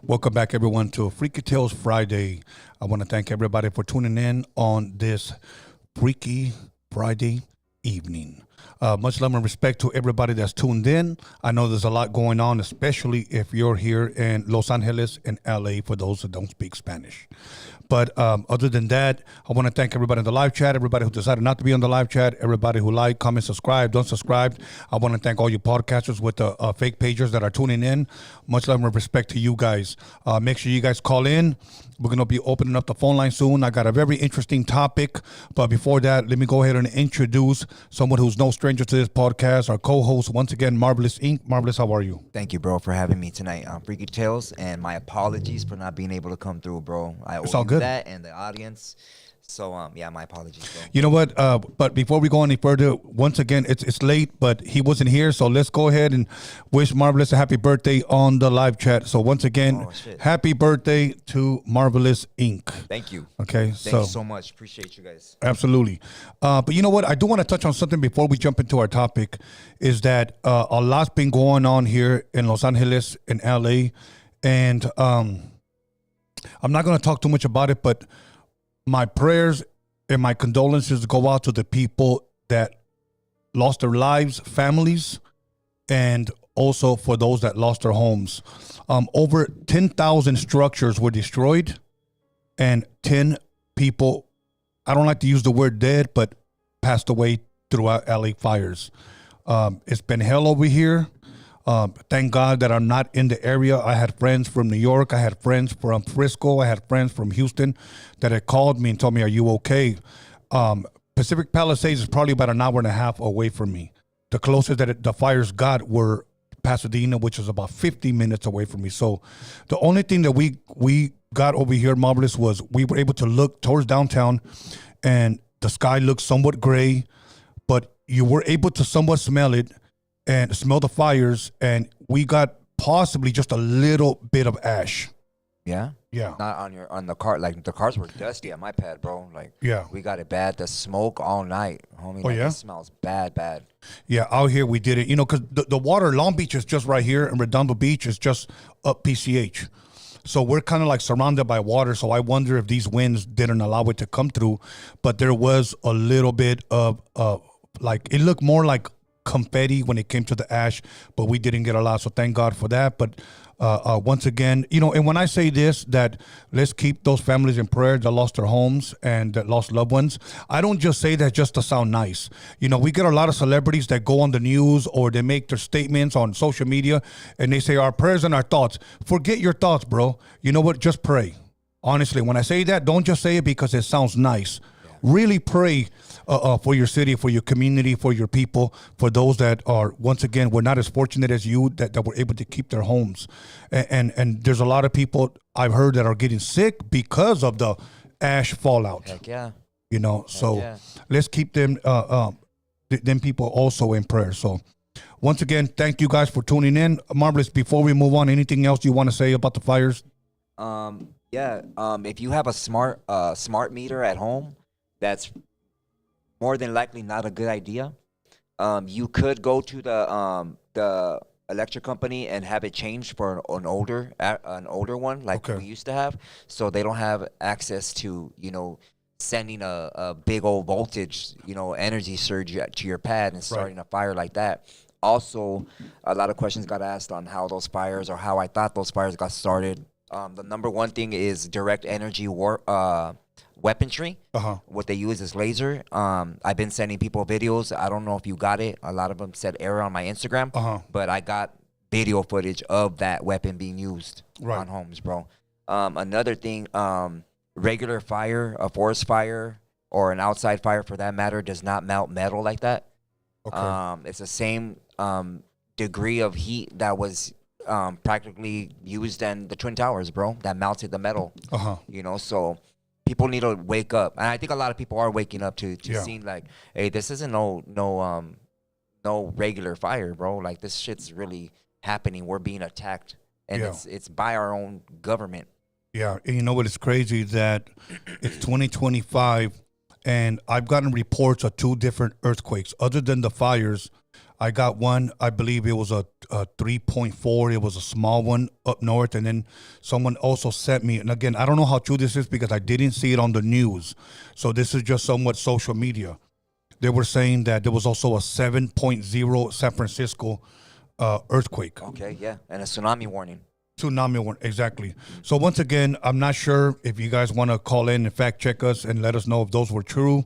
Welcome back, everyone, to Freaky Tales Friday. I want to thank everybody for tuning in on this Freaky Friday evening. Much love and respect to everybody that's tuned in. I know there's a lot going on, especially if you're here in Los Angeles and LA, for those that don't speak Spanish. But other than that, I want to thank everybody in the live chat, everybody who decided not to be on the live chat, everybody who like, comment, subscribe, don't subscribe. I want to thank all you podcasters with the fake pages that are tuning in. Much love and respect to you guys. Make sure you guys call in. We're going to be opening up the phone line soon. I got a very interesting topic. But before that, let me go ahead and introduce someone who's no stranger to this podcast, our co-host, once again, Marvelous Inc. Marvelous, how are you? Thank you, bro, for having me tonight on Freaky Tales, and my apologies for not being able to come through, bro. I owe you that and the audience. So, yeah, my apologies, bro. You know what? But before we go any further, once again, it's late, but he wasn't here. So let's go ahead and wish Marvelous a happy birthday on the live chat. So once again, happy birthday to Marvelous Inc. Thank you. Okay. Thank you so much. Appreciate you guys. Absolutely. But you know what? I do want to touch on something before we jump into our topic, is that a lot's been going on here in Los Angeles and LA. And I'm not going to talk too much about it, but my prayers and my condolences go out to the people that lost their lives, families, and also for those that lost their homes. Over 10,000 structures were destroyed, and 10 people, I don't like to use the word dead, but passed away throughout LA fires. It's been hell over here. Thank God that I'm not in the area. I had friends from New York. I had friends from Frisco. I had friends from Houston that had called me and told me, are you okay? Pacific Palisades is probably about an hour and a half away from me. The closest that the fires got were Pasadena, which is about 50 minutes away from me. So the only thing that we got over here, Marvelous, was we were able to look towards downtown, and the sky looked somewhat gray, but you were able to somewhat smell it and smell the fires, and we got possibly just a little bit of ash. Yeah? Yeah. Not on the car. Like, the cars were dusty on my pad, bro. Like, yeah, we got it bad. The smoke all night, homie. Like, it smells bad. Yeah, out here we did it. You know, because the water, Long Beach is just right here, and Redondo Beach is just up PCH. So we're kind of like surrounded by water. So I wonder if these winds didn't allow it to come through. But there was a little bit of, like, it looked more like confetti when it came to the ash, but we didn't get a lot, so thank God for that. But once again, you know, and when I say this, that let's keep those families in prayer that lost their homes and that lost loved ones, I don't just say that just to sound nice. You know, we get a lot of celebrities that go on the news or they make their statements on social media and they say our prayers and our thoughts. Forget your thoughts, bro. You know what? Just pray. Honestly, when I say that, don't just say it because it sounds nice. Really pray for your city, for your community, for your people, for those that are, once again, were not as fortunate as you, that were able to keep their homes. And there's a lot of people I've heard that are getting sick because of the ash fallout. Heck yeah. You know, so let's keep them people also in prayer. So once again, thank you guys for tuning in. Marvelous, before we move on, anything else you want to say about the fires? If you have a smart meter at home, that's more than likely not a good idea. You could go to the electric company and have it changed for an older one, like we used to have, so they don't have access to, you know, sending a big old voltage, you know, energy surge to your pad and starting a fire like that. Also, a lot of questions got asked on how those fires, or how I thought those fires got started. The number one thing is direct energy weaponry. What they use is laser. I've been sending people videos. I don't know if you got it. A lot of them said error on my Instagram, but I got video footage of that weapon being used on homes, bro. Another thing, regular fire, a forest fire, or an outside fire for that matter, does not melt metal like that. It's the same degree of heat that was practically used in the Twin Towers, bro, that melted the metal. You know, so people need to wake up, and I think a lot of people are waking up to seeing, like, hey, this isn't no regular fire, bro. Like, this shit's really happening. We're being attacked, and it's by our own government. Yeah, and you know what is crazy, that it's 2025, and I've gotten reports of 2 different earthquakes. Other than the fires, I got one, I believe it was a 3.4. It was a small one up north. And then someone also sent me, and again, I don't know how true this is because I didn't see it on the news. So this is just somewhat social media. They were saying that there was also a 7.0 San Francisco earthquake. Okay, yeah, and a tsunami warning. Tsunami warning, exactly. So once again, I'm not sure if you guys want to call in and fact check us and let us know if those were true.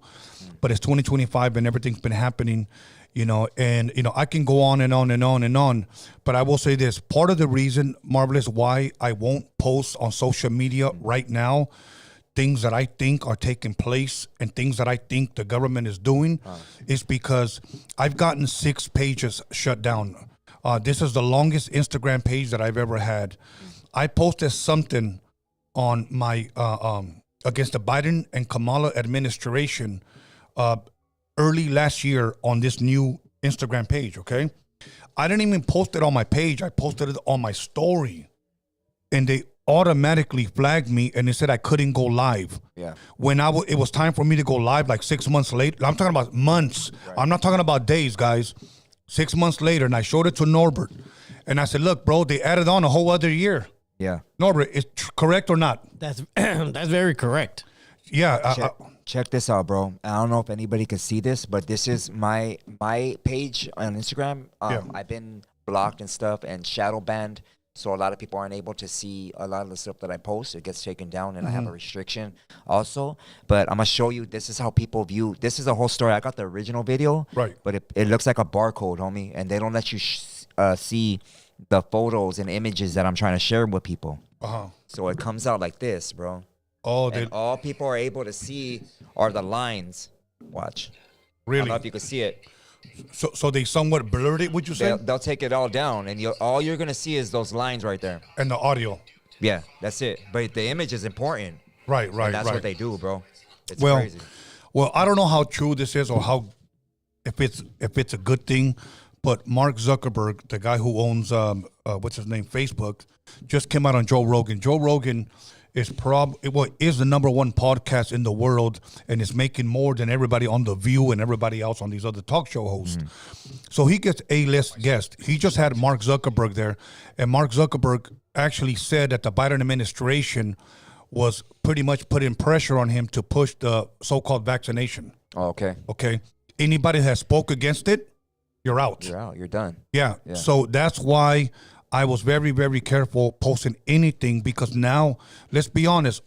But it's 2025 and everything's been happening. And I can go on and on and on and on, but I will say this: part of the reason, Marvelous, why I won't post on social media right now things that I think are taking place and things that I think the government is doing is because I've gotten 6 pages shut down. This is the longest Instagram page that I've ever had. I posted something on my against the Biden and Kamala administration early last year on this new Instagram page, okay? I didn't even post it on my page. I posted it on my story. And they automatically flagged me and they said I couldn't go live. Yeah. When it was time for me to go live like 6 months later. I'm talking about months. Right. I'm not talking about days, guys. 6 months later, and I showed it to Norbert. And I said, look, bro, they added on a whole other year. Yeah. Norbert, is correct or not? That's very correct. Yeah. Check this out, bro. I don't know if anybody can see this, but this is my page on Instagram. I've been blocked and stuff and shadow banned, so a lot of people aren't able to see a lot of the stuff that I post. It gets taken down, and I have a restriction also. But I'm gonna show you. This is how people view. This is a whole story. I got the original video, right? But it looks like a barcode, homie, and they don't let you see the photos and images that I'm trying to share with people. So it comes out like this, bro. Oh, and all people are able to see are the lines. Watch. Really? I don't know if you can see it. So they somewhat blurred it, would you say? They'll take it all down, and all you're going to see is those lines right there. And the audio. Yeah, that's it. But the image is important. Right, and that's what they do, bro. It's well, crazy. Well, I don't know how true this is or how if it's a good thing, but Mark Zuckerberg, the guy who owns what's his name, Facebook, just came out on Joe Rogan. Joe Rogan is is the #1 podcast in the world, and is making more than everybody on The View and everybody else on these other talk show hosts. So he gets A-list guests. He just had Mark Zuckerberg there, and Mark Zuckerberg actually said that the Biden administration was pretty much putting pressure on him to push the so-called vaccination. Oh, okay. Okay. Anybody that spoke against it, you're out. You're out. You're done. Yeah. So that's why I was very, very careful posting anything, because now, let's be honest,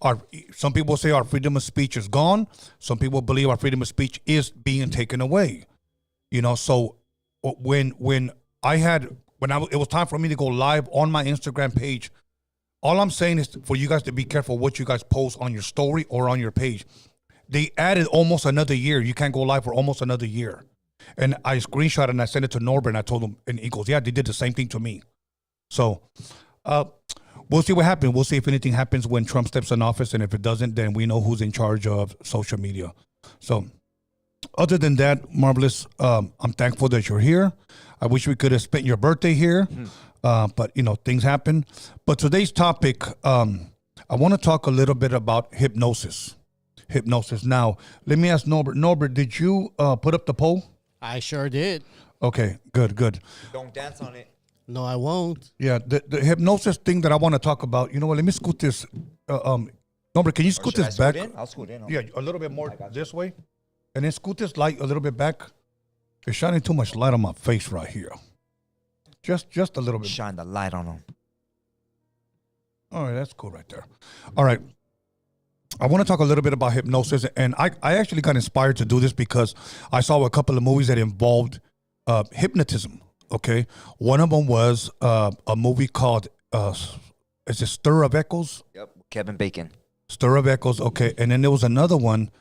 some people say our freedom of speech is gone. Some people believe our freedom of speech is being taken away. So when it was time for me to go live on my Instagram page, all I'm saying is for you guys to be careful what you guys post on your story or on your page. They added almost another year. You can't go live for almost another year. And I screenshot and I sent it to Norbert, and I told him, and he goes, yeah, they did the same thing to me. So we'll see what happens. We'll see if anything happens when Trump steps in office, and if it doesn't, then we know who's in charge of social media. So other than that, Marvelous, I'm thankful that you're here. I wish we could have spent your birthday here, but, things happen. But today's topic, I want to talk a little bit about hypnosis. Now, let me ask Norbert. Norbert, did you put up the poll? I sure did. Okay, good. Don't dance on it. No, I won't. Yeah, the hypnosis thing that I want to talk about. You know what? Let me scoot this. Norbert, can you scoot this back? I'll scoot in. Yeah, a little bit more this way, and then scoot this light a little bit back. It's shining too much light on my face right here. Just a little bit. Shine the light on them. All right, that's cool right there. All right. I want to talk a little bit about hypnosis, and I actually got inspired to do this because I saw a couple of movies that involved hypnotism. Okay, one of them was a movie called is it Stir of Echoes? Yep, Kevin Bacon. Stir of Echoes. Okay, and then there was another one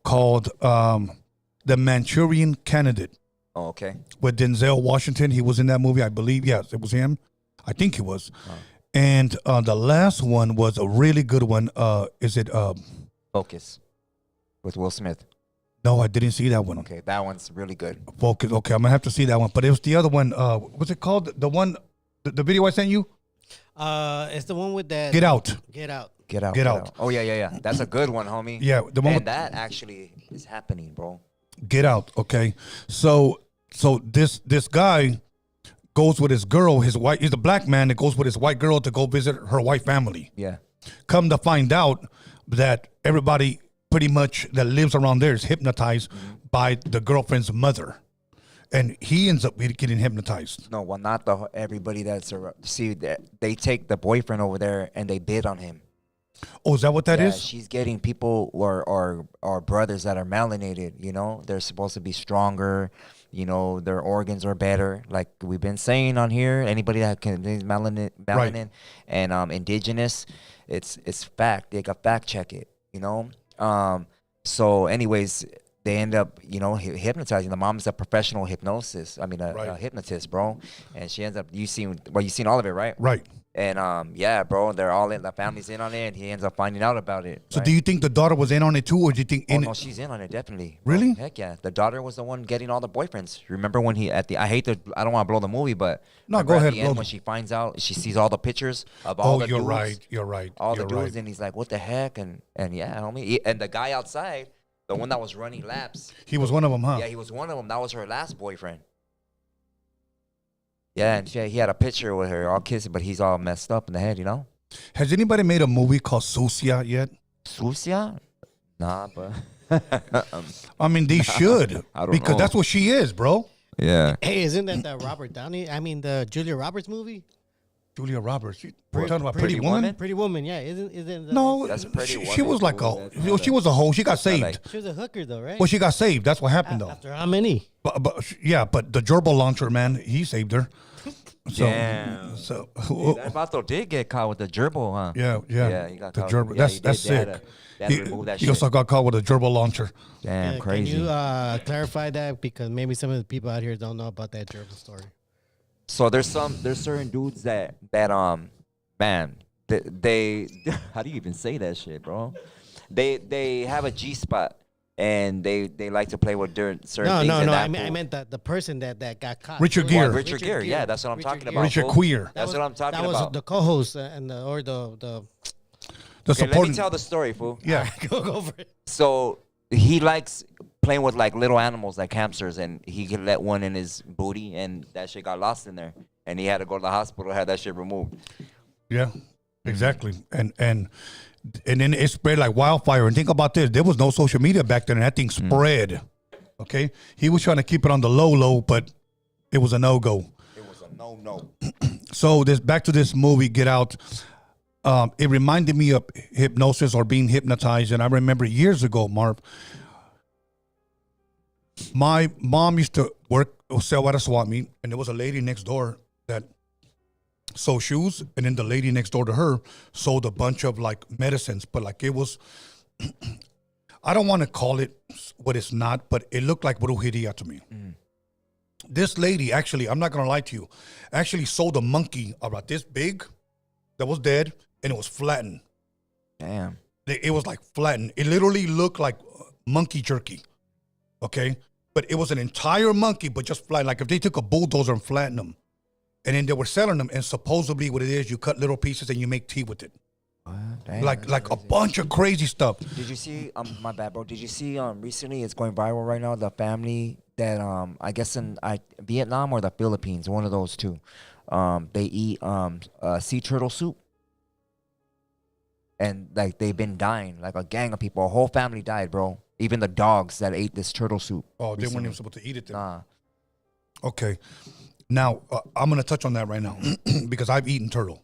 called The Manchurian Candidate. Oh, okay. With Denzel Washington. He was in that movie, I believe. Yes, it was him. I think he was. Oh. And the last one was a really good one. Is it Focus with Will Smith? No, I didn't see that one. Okay, that one's really good. Focus. Okay, I'm gonna have to see that one. But it was the other one. What's it called? The one, the video I sent you. It's the one with that. Get Out. Get Out. Get out. Get Out. Oh yeah. That's a good one, homie. Yeah, the one and with- that actually is happening, bro. Get Out. Okay, so this guy goes with his girl, his white. He's a black man that goes with his white girl to go visit her white family. Yeah. Come to find out that everybody pretty much that lives around there is hypnotized by the girlfriend's mother, and he ends up getting hypnotized. No, well, not everybody that's see that they take the boyfriend over there and they bid on him. Oh, is that what that Yeah, is? she's getting people or brothers that are melanated. You know, they're supposed to be stronger. You know, their organs are better. Like we've been saying on here, anybody that can is melanin and indigenous, it's fact. They got fact check it. You know, so anyways, they end up hypnotizing. The mom's a professional hypnosis. I mean, a hypnotist, bro, and she ends up you seen all of it, right? Right. And yeah, bro, they're all in. The family's in on it, and he ends up finding out about it. So right? do you think the daughter was in on it too, or do you think No, she's in on it definitely. Bro. Really? Heck yeah, the daughter was the one getting all the boyfriends. Remember when I don't want to blow the movie, but No, remember go at ahead, the blow end them. when she finds out, she sees all the pictures of all Oh, the you're dudes, right. You're right. all the you're dudes, right. and he's like, "What the heck?" And yeah, homie, and the guy outside, the one that was running laps, He was one of them, huh? yeah, he was one of them. That was her last boyfriend. Yeah, and he had a picture with her, all kissing, but he's all messed up in the head, you know. Has anybody made a movie called Sucia yet? Sucia? Nah, but I mean, they should I don't because know. that's what she is, bro. yeah. Hey, isn't that the Robert Downey? I mean, the Julia Roberts movie? Julia Roberts. We're talking about Pretty Pretty Woman? Woman? Pretty Woman, yeah. Isn't No, That's Pretty she Woman, was like fool. a. She was a hoe. She got not saved. like- she was a hooker though, right? Well, she got saved. That's what happened though. After how many? But yeah, but the gerbil launcher man, he saved her. So, Damn. so That vato did get caught with the gerbil, huh? yeah. Yeah, he got the caught. gerbil. Yeah, That's he did. that's They had sick. to- they had to remove that He shit. also got caught with a gerbil launcher. Damn, crazy. Can you clarify that because maybe some of the people out here don't know about that gerbil story. So there's certain dudes that man, they how do you even say that shit, bro? They have a G spot and they like to play with certain things. No. and I that meant the person that got caught. Richard Well, Gere. Richard Gere, yeah, that's what I'm talking about. Richard fool. Queer. That's what I'm talking that about. was the co-host and the The Okay, let supporting. me tell the story, fool. Yeah. go for it. So he likes playing with like little animals like hamsters, and he could let one in his booty, and that shit got lost in there, and he had to go to the hospital, had that shit removed. Yeah, exactly. And then it spread like wildfire. And think about this: there was no social media back then, and that thing spread. Okay, he was trying to keep it on the low, but it was a no-go. It was a no. So back to this movie, Get Out. It reminded me of hypnosis or being hypnotized, and I remember years ago, Marv. My mom used to sell at a swap meet, and there was a lady next door that sold shoes, and then the lady next door to her sold a bunch of like medicines, but like it was, I don't want to call it what it's not, but it looked like brujeria to me. This lady actually, I'm not gonna lie to you, actually sold a monkey about this big that was dead, and it was flattened. Damn. It was like flattened. It literally looked like monkey jerky. Okay? But it was an entire monkey, but just flat. Like if they took a bulldozer and flattened them, and then they were selling them, and supposedly what it is, you cut little pieces and you make tea with it. Damn, Like that's a crazy. bunch of crazy stuff. Did you see? My bad, bro. Did you see? Recently, it's going viral right now. The family that I guess in Vietnam or the Philippines, one of those two. They eat sea turtle soup, and like they've been dying. Like a gang of people, a whole family died, bro. Even the dogs that ate this turtle soup. Oh, they weren't recently. even supposed to eat it then. Nah. Okay. Now, I'm going to touch on that right now because I've eaten turtle.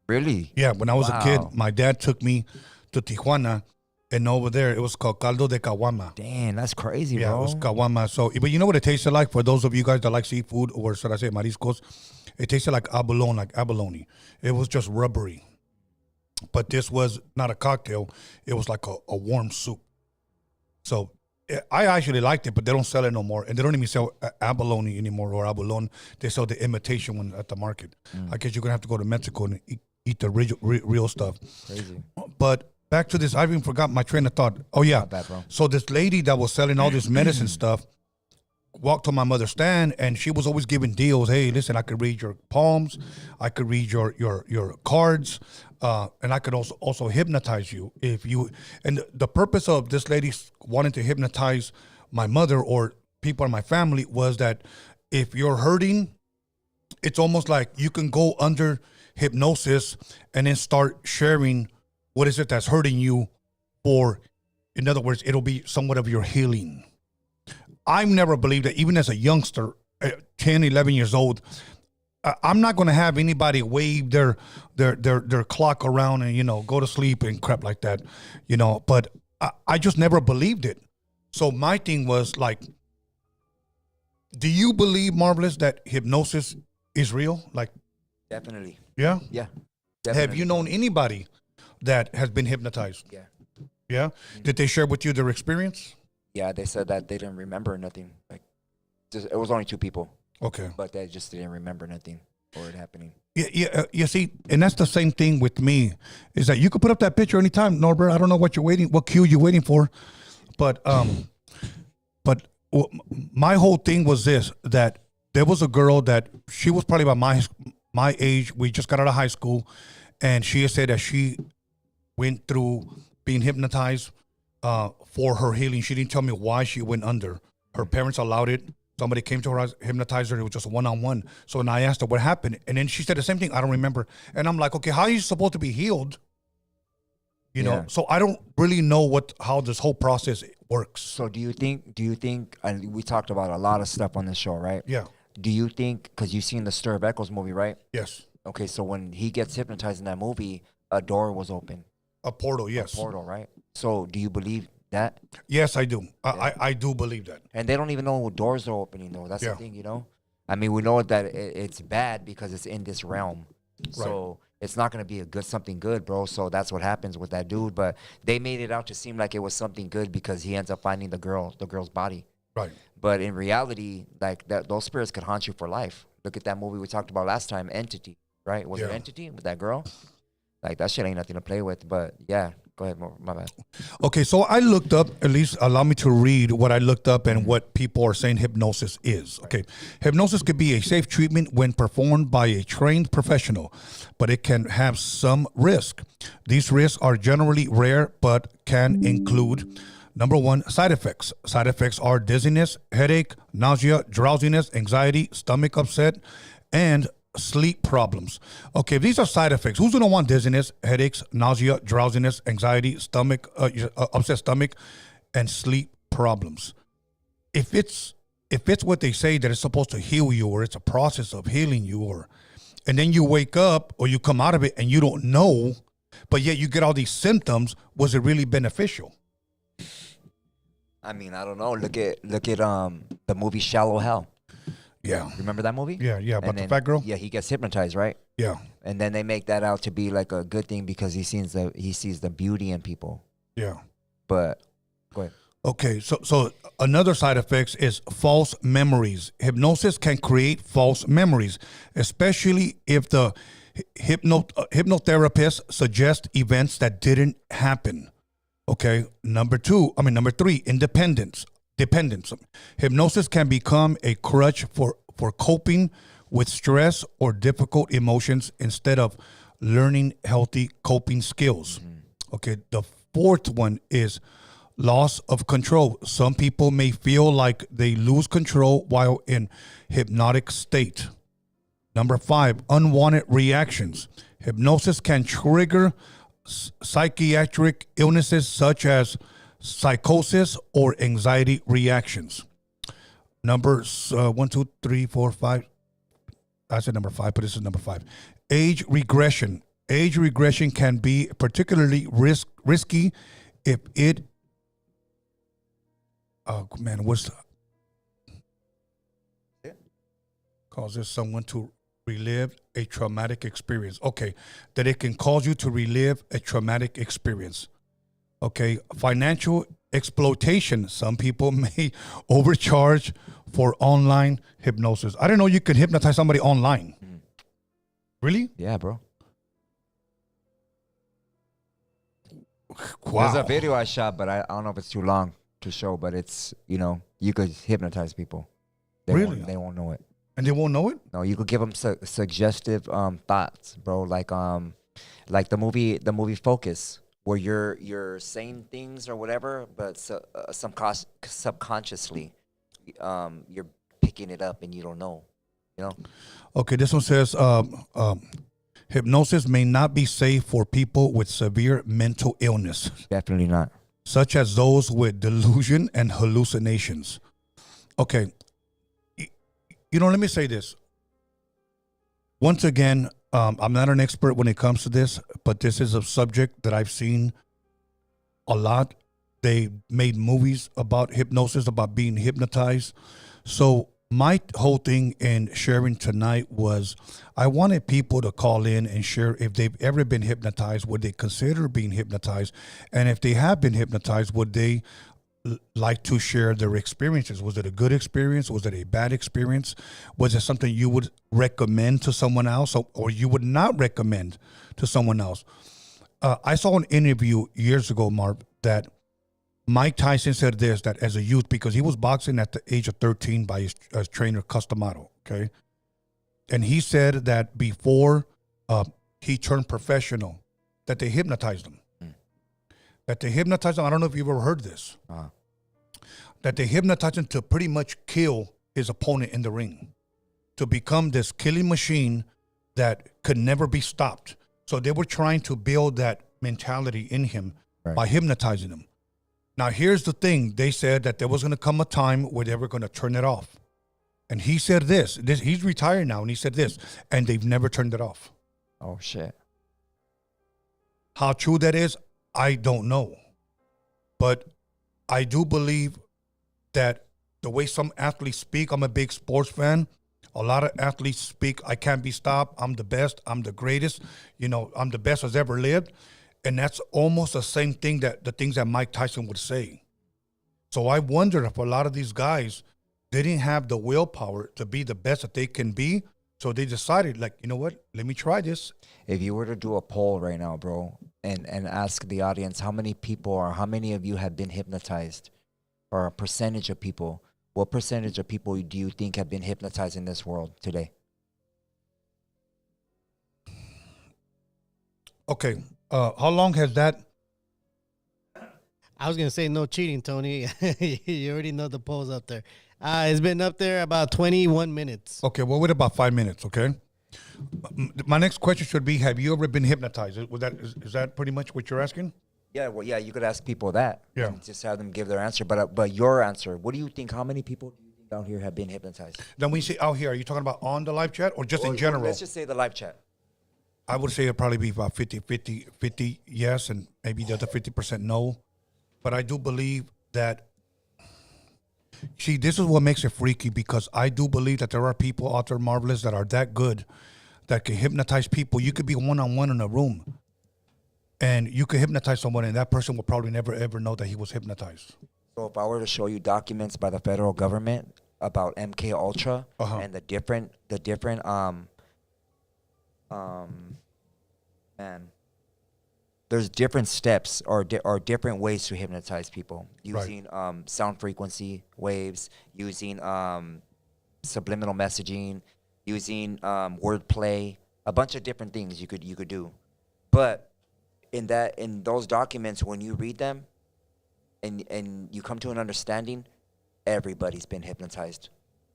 Really? Yeah, when I was a kid, Wow. my dad took me to Tijuana, and over there, it was called caldo de caguama. Damn, that's crazy, Yeah, bro. it was caguama. So, but you know what it tasted like? For those of you guys that like seafood, or should I say mariscos, it tasted like abalone, like abalone. It was just rubbery. But this was not a cocktail. It was like a warm soup. So I actually liked it, but they don't sell it no more. And they don't even sell abalone anymore or abalone. They sell the imitation one at the market. I guess you're going to have to go to Mexico and eat the real stuff. Crazy. But back to this, I even forgot my train of thought. Oh, yeah. Not bad, bro. So this lady that was selling all this medicine stuff, walk to my mother's stand, and she was always giving deals. Hey, listen, I could read your palms, I could read your cards, and I could also hypnotize you if you. And the purpose of this lady wanting to hypnotize my mother or people in my family was that if you're hurting, it's almost like you can go under hypnosis and then start sharing what is it that's hurting you, or in other words, it'll be somewhat of your healing. I've never believed that, even as a youngster, 10, 11 years old, I'm not going to have anybody wave their clock around and, go to sleep and crap like that, but I just never believed it. So my thing was like, do you believe, Marvelous, that hypnosis is real? Like, Definitely. yeah? Yeah. Have Definitely. you known anybody that has been hypnotized? Yeah. Yeah? Did they share with you their experience? Yeah, they said that they didn't remember nothing. Like, it was only 2 people, Okay. but they just didn't remember nothing or it happening. Yeah, you see, and that's the same thing with me, is that you could put up that picture anytime, Norbert. I don't know what cue you're waiting for, but my whole thing was this, that there was a girl that she was probably about my age. We just got out of high school, and she had said that she went through being hypnotized for her healing. She didn't tell me why she went under. Her parents allowed it. Somebody came to her, hypnotized her. It was just one-on-one. So when I asked her what happened, and then she said the same thing. I don't remember. And I'm like, okay, how are you supposed to be healed? Yeah. So I don't really know how this whole process works. So do you think, and we talked about a lot of stuff on this show, right? Yeah. Do you think, because you've seen the Stir of Echoes movie, right? Yes. Okay, so when he gets hypnotized in that movie, a door was open. A portal, yes. A portal, right? So do you believe that? Yes, I do. I do believe that. And they don't even know what doors are opening, though. That's Yeah. the thing, I mean, we know that it's bad because it's in this realm. So it's not going to be something good, bro. So that's what happens with that dude. But they made it out to seem like it was something good because he ends up finding the girl's body. Right. But in reality, like those spirits could haunt you for life. Look at that movie we talked about last time, Entity, right? Was it Entity with that girl? Like, that shit ain't nothing to play with. But yeah, go ahead, my bad. Okay, so I looked up, at least allow me to read what I looked up and what people are saying hypnosis is. Okay, hypnosis could be a safe treatment when performed by a trained professional, but it can have some risk. These risks are generally rare, but can include, number 1, side effects. Side effects are dizziness, headache, nausea, drowsiness, anxiety, stomach upset, and sleep problems. Okay, if these are side effects, who's going to want dizziness, headaches, nausea, drowsiness, anxiety, stomach, upset stomach, and sleep problems? If it's what they say that it's supposed to heal you, or it's a process of healing you, and then you wake up or you come out of it and you don't know, but yet you get all these symptoms, was it really beneficial? I mean, I don't know. Look at the movie Shallow Hell. Yeah. Remember that movie? Yeah. But And the then, fat girl? Yeah, he gets hypnotized, right? Yeah. And then they make that out to be like a good thing because he sees the beauty in people. Yeah. But go ahead. Okay, so another side effects is false memories. Hypnosis can create false memories, especially if the hypnotherapist suggests events that didn't happen. Okay, number 3, dependence. Hypnosis can become a crutch for coping with stress or difficult emotions instead of learning healthy coping skills. Okay, the 4th one is loss of control. Some people may feel like they lose control while in hypnotic state. Number 5, unwanted reactions. Hypnosis can trigger psychiatric illnesses such as psychosis or anxiety reactions. Numbers 1, 2, 3, 4, 5. I said number 5, but this is number 5. Age regression. Age regression can be particularly risky if it causes someone to relive a traumatic experience. Okay, that it can cause you to relive a traumatic experience. Okay, financial exploitation. Some people may overcharge for online hypnosis. I didn't know you could hypnotize somebody online. Really? Yeah, bro. Wow. There's a video I shot, but I don't know if it's too long to show, but it's, you could hypnotize people. Really? They won't know it. And they won't know it? No, you could give them suggestive thoughts, bro. Like the movie Focus, where you're saying things or whatever, but subconsciously, you're picking it up and you don't know. You know. Okay, this one says hypnosis may not be safe for people with severe mental illness, Definitely not. such as those with delusion and hallucinations. Okay, let me say this. Once again, I'm not an expert when it comes to this, but this is a subject that I've seen a lot. They made movies about hypnosis, about being hypnotized. So my whole thing in sharing tonight was I wanted people to call in and share if they've ever been hypnotized, would they consider being hypnotized? And if they have been hypnotized, would they like to share their experiences? Was it a good experience? Was it a bad experience? Was it something you would recommend to someone else or you would not recommend to someone else? I saw an interview years ago, Marv, that Mike Tyson said this, that as a youth, because he was boxing at the age of 13 by his trainer, Customado, okay? And he said that before he turned professional, that they hypnotized him. That they hypnotized him. I don't know if you've ever heard this. That they hypnotized him to pretty much kill his opponent in the ring, to become this killing machine that could never be stopped. So they were trying to build that mentality in him by hypnotizing him. Now, here's the thing. They said that there was going to come a time where they were going to turn it off. And he said this. He's retired now, and he said this, and they've never turned it off. Oh, shit. How true that is, I don't know. But I do believe that the way some athletes speak, I'm a big sports fan. A lot of athletes speak, I can't be stopped. I'm the best. I'm the greatest. I'm the best that's ever lived. And that's almost the same thing the things that Mike Tyson would say. So I wonder if a lot of these guys, they didn't have the willpower to be the best that they can be. So they decided, like, you know what? Let me try this. If you were to do a poll right now, bro, and ask the audience how many people or how many of you have been hypnotized, or a percentage of people, what percentage of people do you think have been hypnotized in this world today? Okay. How long has that? I was going to say no cheating, Tony. You already know the polls up there. It's been up there about 21 minutes. Okay, well, wait about 5 minutes, okay? My next question should be, have you ever been hypnotized? Is that pretty much what you're asking? Yeah, well, yeah, you could ask people that. Yeah. And just have them give their answer. But your answer, what do you think? How many people do you think out here have been hypnotized? Then when you say out here, are you talking about on the live chat or just in general? Let's just say the live chat. I would say it'd probably be about 50 yes, and maybe the other 50% no. But I do believe that, see, this is what makes it freaky, because I do believe that there are people out there, Marvelous, that are that good, that can hypnotize people. You could be one-on-one in a room, and you could hypnotize someone, and that person will probably never, ever know that he was hypnotized. So if I were to show you documents by the federal government about MK Ultra and the different there's different steps or different ways to hypnotize people using sound frequency waves, using subliminal messaging, using wordplay, a bunch of different things you could do. But in those documents, when you read them and you come to an understanding, everybody's been hypnotized.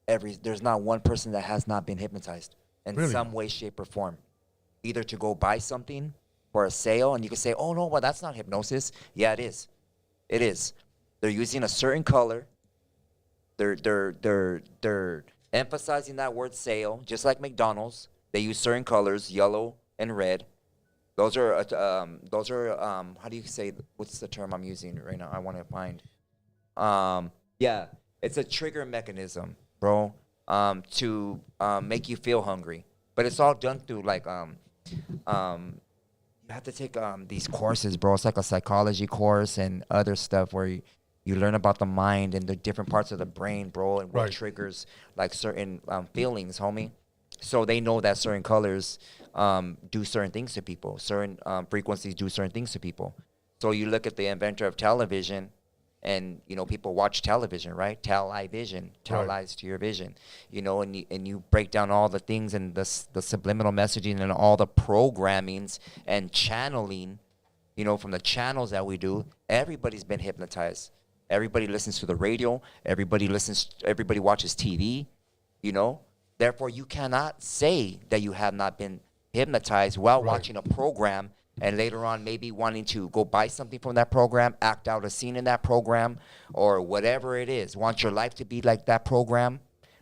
There's not one person that has not been hypnotized in some way, shape, or form. Either to go buy something for a sale, and you can say, oh no, well, that's not hypnosis. Yeah, it is. It is. They're using a certain color. They're emphasizing that word sale, just like McDonald's. They use certain colors, yellow and red. Those are how do you say, what's the term I'm using right now? I want to find. Yeah, it's a trigger mechanism, bro, to make you feel hungry. But it's all done through like you have to take these courses, bro. It's like a psychology course and other stuff where you learn about the mind and the different parts of the brain, bro, and what triggers like certain feelings, homie. So they know that certain colors do certain things to people. Certain frequencies do certain things to people. So you look at the inventor of television and you know, people watch television, right? Television, TALEZ to your vision, you know, and you break down all the things and the subliminal messaging and all the programmings and channeling, you know, from the channels that we do. Everybody's been hypnotized. Everybody listens to the radio. Everybody watches TV, you know. Therefore, you cannot say that you have not been hypnotized while watching a program, and later on maybe wanting to go buy something from that program, act out a scene in that program, or whatever it is. Want your life to be like that program,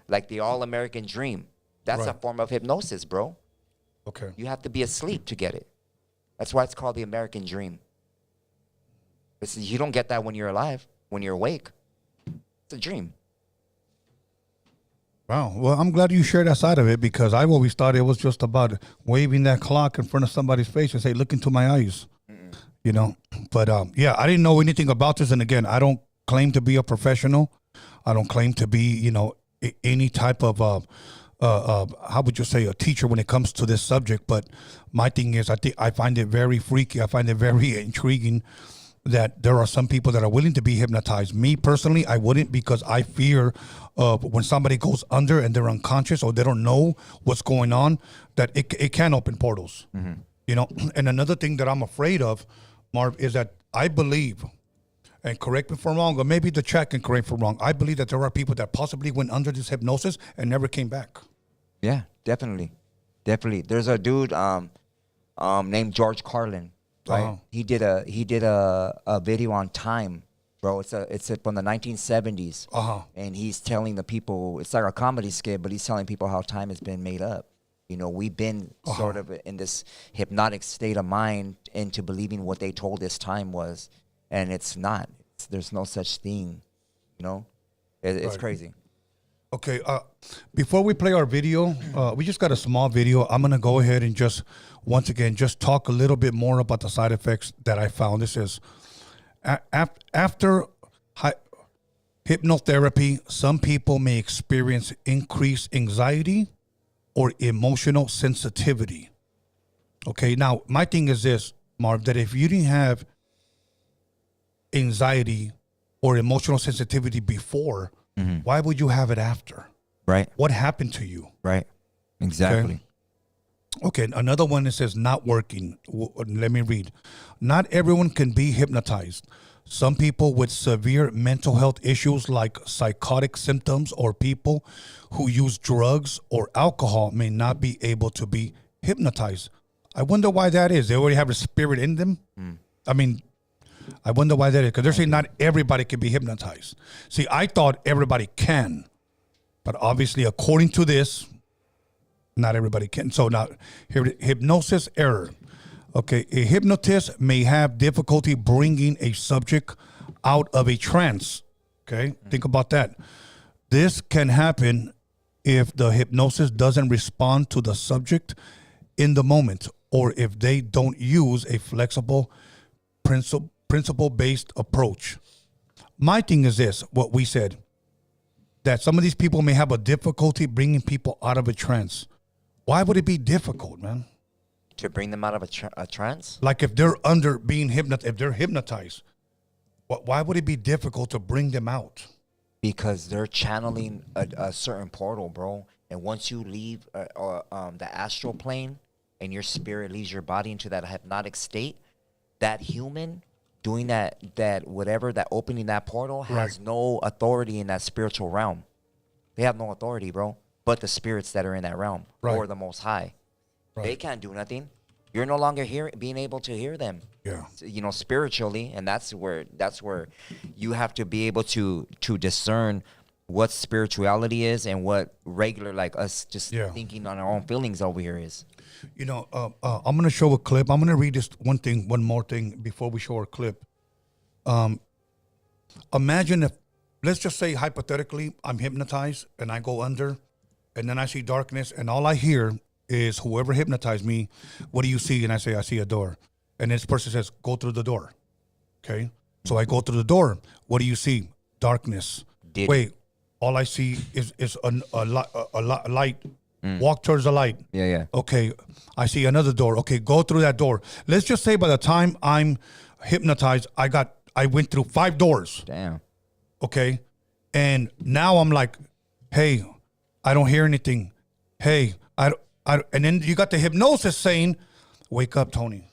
like the all-American dream. That's a form of hypnosis, bro. Okay. You have to be asleep to get it. That's why it's called the American dream. You don't get that when you're alive, when you're awake. It's a dream. Wow. Well, I'm glad you shared that side of it, because I always thought it was just about waving that clock in front of somebody's face and say, look into my eyes, you know. But yeah, I didn't know anything about this. And again, I don't claim to be a professional. I don't claim to be, you know, any type of, how would you say, a teacher when it comes to this subject. But my thing is, I find it very freaky. I find it very intriguing that there are some people that are willing to be hypnotized. Me personally, I wouldn't, because I fear when somebody goes under and they're unconscious or they don't know what's going on, that it can open portals. You know. And another thing that I'm afraid of, Marv, is that I believe, and correct me if I'm wrong, or maybe the chat can correct me if I'm wrong, I believe that there are people that possibly went under this hypnosis and never came back. Yeah, definitely. There's a dude named George Carlin. Right, he did a video on time, bro. It's from the 1970s, and he's telling the people, it's like a comedy skit, but he's telling people how time has been made up. You know, we've been sort of in this hypnotic state of mind into believing what they told us time was, and it's not. There's no such thing. You know, it's crazy. Okay, before we play our video, we just got a small video. I'm going to go ahead and just, once again, just talk a little bit more about the side effects that I found. This is, after hypnotherapy, some people may experience increased anxiety or emotional sensitivity. Okay, now, my thing is this, Marv, that if you didn't have anxiety or emotional sensitivity before, why would you have it after? Right. What happened to you? Right. Exactly. Okay, another one that says not working. Let me read. Not everyone can be hypnotized. Some people with severe mental health issues like psychotic symptoms or people who use drugs or alcohol may not be able to be hypnotized. I wonder why that is. They already have a spirit in them. I mean, I wonder why that is, because they're saying not everybody can be hypnotized. See, I thought everybody can, but obviously, according to this, not everybody can. So now, here, hypnosis error. Okay, a hypnotist may have difficulty bringing a subject out of a trance. Okay, think about that. This can happen if the hypnosis doesn't respond to the subject in the moment, or if they don't use a flexible principle-based approach. My thing is this, what we said, that some of these people may have a difficulty bringing people out of a trance. Why would it be difficult, man? To bring them out of a trance? Like if they're under being hypnotized, if they're hypnotized, why would it be difficult to bring them out? Because they're channeling a certain portal, bro. And once you leave the astral plane and your spirit leaves your body into that hypnotic state, that human doing that whatever, that opening that portal has no authority in that spiritual realm. They have no authority, bro, but the spirits that are in that realm or the Most High. They can't do nothing. You're no longer being able to hear them. Yeah. You know, spiritually, and that's where you have to be able to discern what spirituality is and what regular, like us just thinking on our own feelings over here is. You know, I'm going to show a clip. I'm going to read this one more thing before we show our clip. Imagine if, let's just say hypothetically, I'm hypnotized and I go under and then I see darkness and all I hear is whoever hypnotized me, what do you see? And I say, I see a door. And this person says, go through the door. Okay. So I go through the door. What do you see? Darkness. Wait, all I see is a light. Walk towards the light. Yeah. Okay, I see another door. Okay, go through that door. Let's just say by the time I'm hypnotized, I got I went through 5 doors. Damn. Okay. And now I'm like, hey, I don't hear anything. Hey, and then you got the hypnosis saying, wake up, Tony.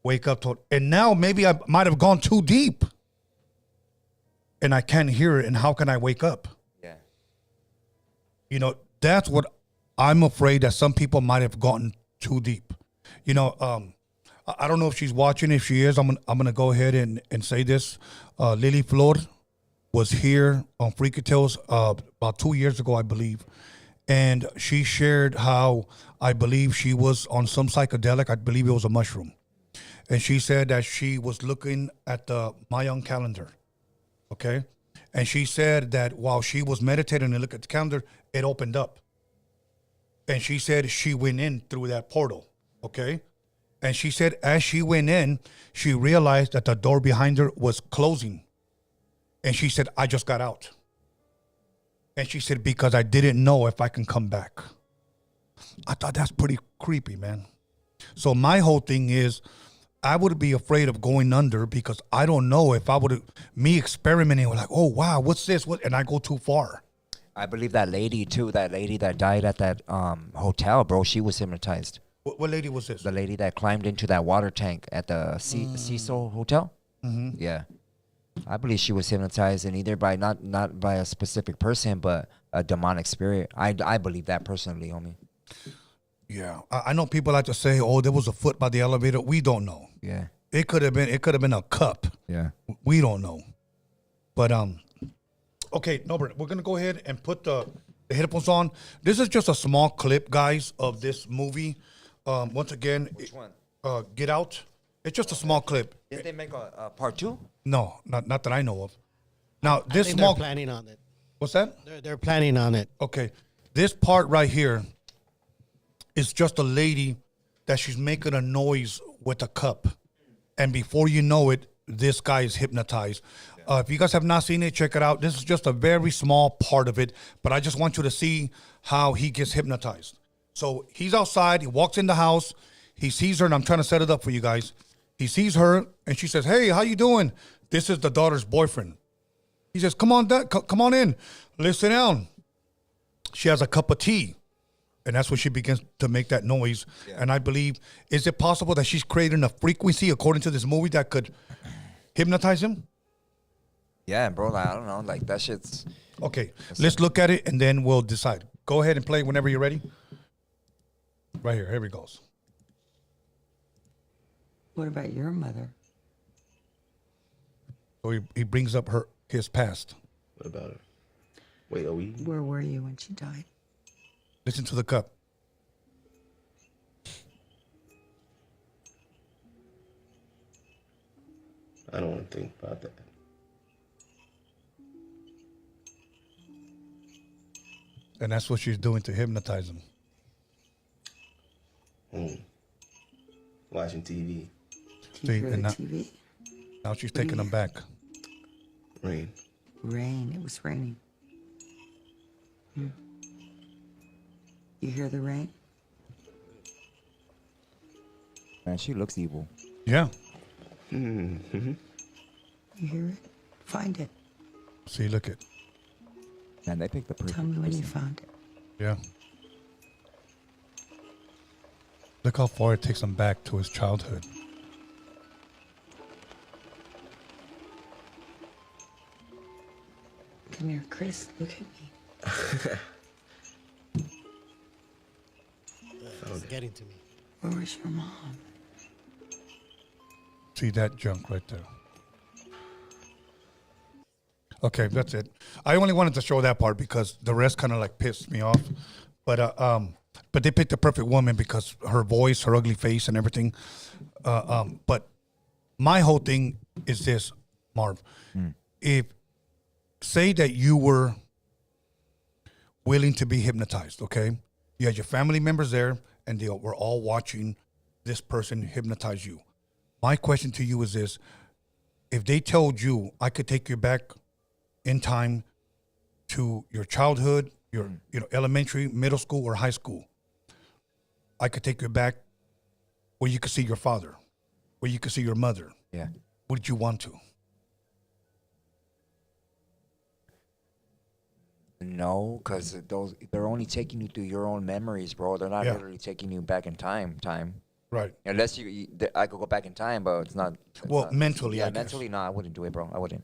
Wake up, Tony. And now maybe I might have gone too deep. And I can't hear it. And how can I wake up? Yeah. You know, that's what I'm afraid that some people might have gotten too deep. You know, I don't know if she's watching. If she is, I'm gonna go ahead and say this. Lily Flor was here on Freaky Tales about 2 years ago, I believe. And she shared how I believe she was on some psychedelic. I believe it was a mushroom. And she said that she was looking at the Mayan calendar. Okay. And she said that while she was meditating and looked at the calendar, it opened up. And she said she went in through that portal. Okay. And she said as she went in, she realized that the door behind her was closing. And she said, I just got out. And she said, because I didn't know if I can come back. I thought that's pretty creepy, man. So my whole thing is, I would be afraid of going under because I don't know if I would, me experimenting with like, oh, wow, what's this? What? And I go too far. I believe that lady, too, that lady that died at that hotel, bro, she was hypnotized. What lady was this? The lady that climbed into that water tank at the Cecil Hotel? Mm-hmm. Yeah. I believe she was hypnotized, and either by not by a specific person, but a demonic spirit. I believe that personally, homie. Yeah, I know people like to say, "Oh, there was a foot by the elevator." We don't know. Yeah, it could have been a cup. Yeah, we don't know. But okay, Norbert, we're gonna go ahead and put the headphones on. This is just a small clip, guys, of this movie. Once again, which one? Get Out. It's just a small clip. Did they make a part 2? No, not that I know of. Now this I think small. they're planning on it. What's that? They're planning on it. Okay, this part right here is just a lady that she's making a noise with a cup, and before you know it, this guy is hypnotized. If you guys have not seen it, check it out. This is just a very small part of it, but I just want you to see how he gets hypnotized. So he's outside. He walks in the house. He sees her, and I'm trying to set it up for you guys. He sees her, and she says, "Hey, how you doing?" This is the daughter's boyfriend. He says, "Come on, Dad, come on in. Let's sit down." She has a cup of tea, and that's when she begins to make that noise. Yeah. And I believe, is it possible that she's creating a frequency, according to this movie, that could hypnotize him? Yeah, bro, like, I don't know. Like, that shit's... Okay, let's look at it, and then we'll decide. Go ahead and play whenever you're ready. Right here. Here he goes. What about your mother? So he brings up his past. What about her? Wait, are we? Where were you when she died? Listen to the cup. I don't want to think about that. And that's what she's doing to hypnotize him. Watching TV. See, and TV? now she's taking him back. Rain. Rain. It was raining. You hear the rain? Man, she looks evil. Yeah. You hear it? Find it. See, look at. Man, they picked the perfect Tell me when you person. found it. Yeah. Look how far it takes him back to his childhood. Come here, Chris. Look at me. It's getting to me. Where was your mom? See that junk right there. Okay, that's it. I only wanted to show that part because the rest kind of like pissed me off. But they picked the perfect woman because her voice, her ugly face, and everything. But my whole thing is this, Marv. If say that you were willing to be hypnotized, okay? You had your family members there, and they were all watching this person hypnotize you. My question to you is this: if they told you I could take you back in time to your childhood, your elementary, middle school, or high school, I could take you back where you could see your father, where you could see your mother. Yeah. Would you want to? No, because they're only taking you through your own memories, bro. They're not Yeah. literally taking you back in time. Right. Unless I could go back in time, but it's not. Well, mentally, yeah, I guess. mentally, no, I wouldn't do it, bro. I wouldn't.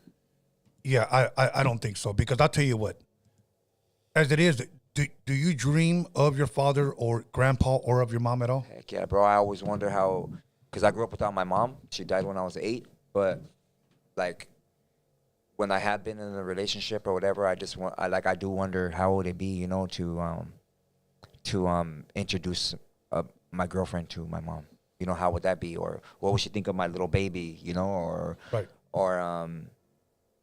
Yeah, I don't think so, because I'll tell you what. As it is, do you dream of your father or grandpa or of your mom at all? Heck yeah, bro. I always wonder how, because I grew up without my mom. She died when I was 8. But like, when I have been in a relationship or whatever, I do wonder how would it be, you know, to introduce my girlfriend to my mom. You know, how would that be, or what would she think of my little baby, you know, or Right.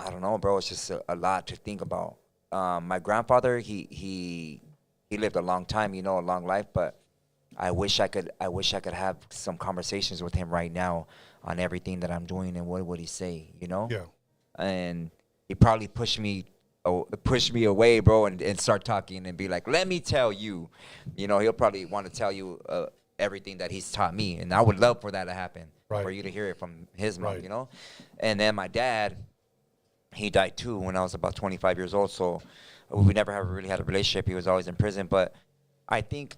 I don't know, bro. It's just a lot to think about. My grandfather, he lived a long time, you know, a long life, but I wish I could have some conversations with him right now on everything that I'm doing, and what would he say, you know? Yeah. And he probably push me away, bro, and start talking and be like, let me tell you, you know, he'll probably want to tell you everything that he's taught me, and I would love for that to happen, Right. for you to hear it from his mom, Right. you know. And then my dad, he died too when I was about 25 years old, so we never really had a relationship. He was always in prison. But I think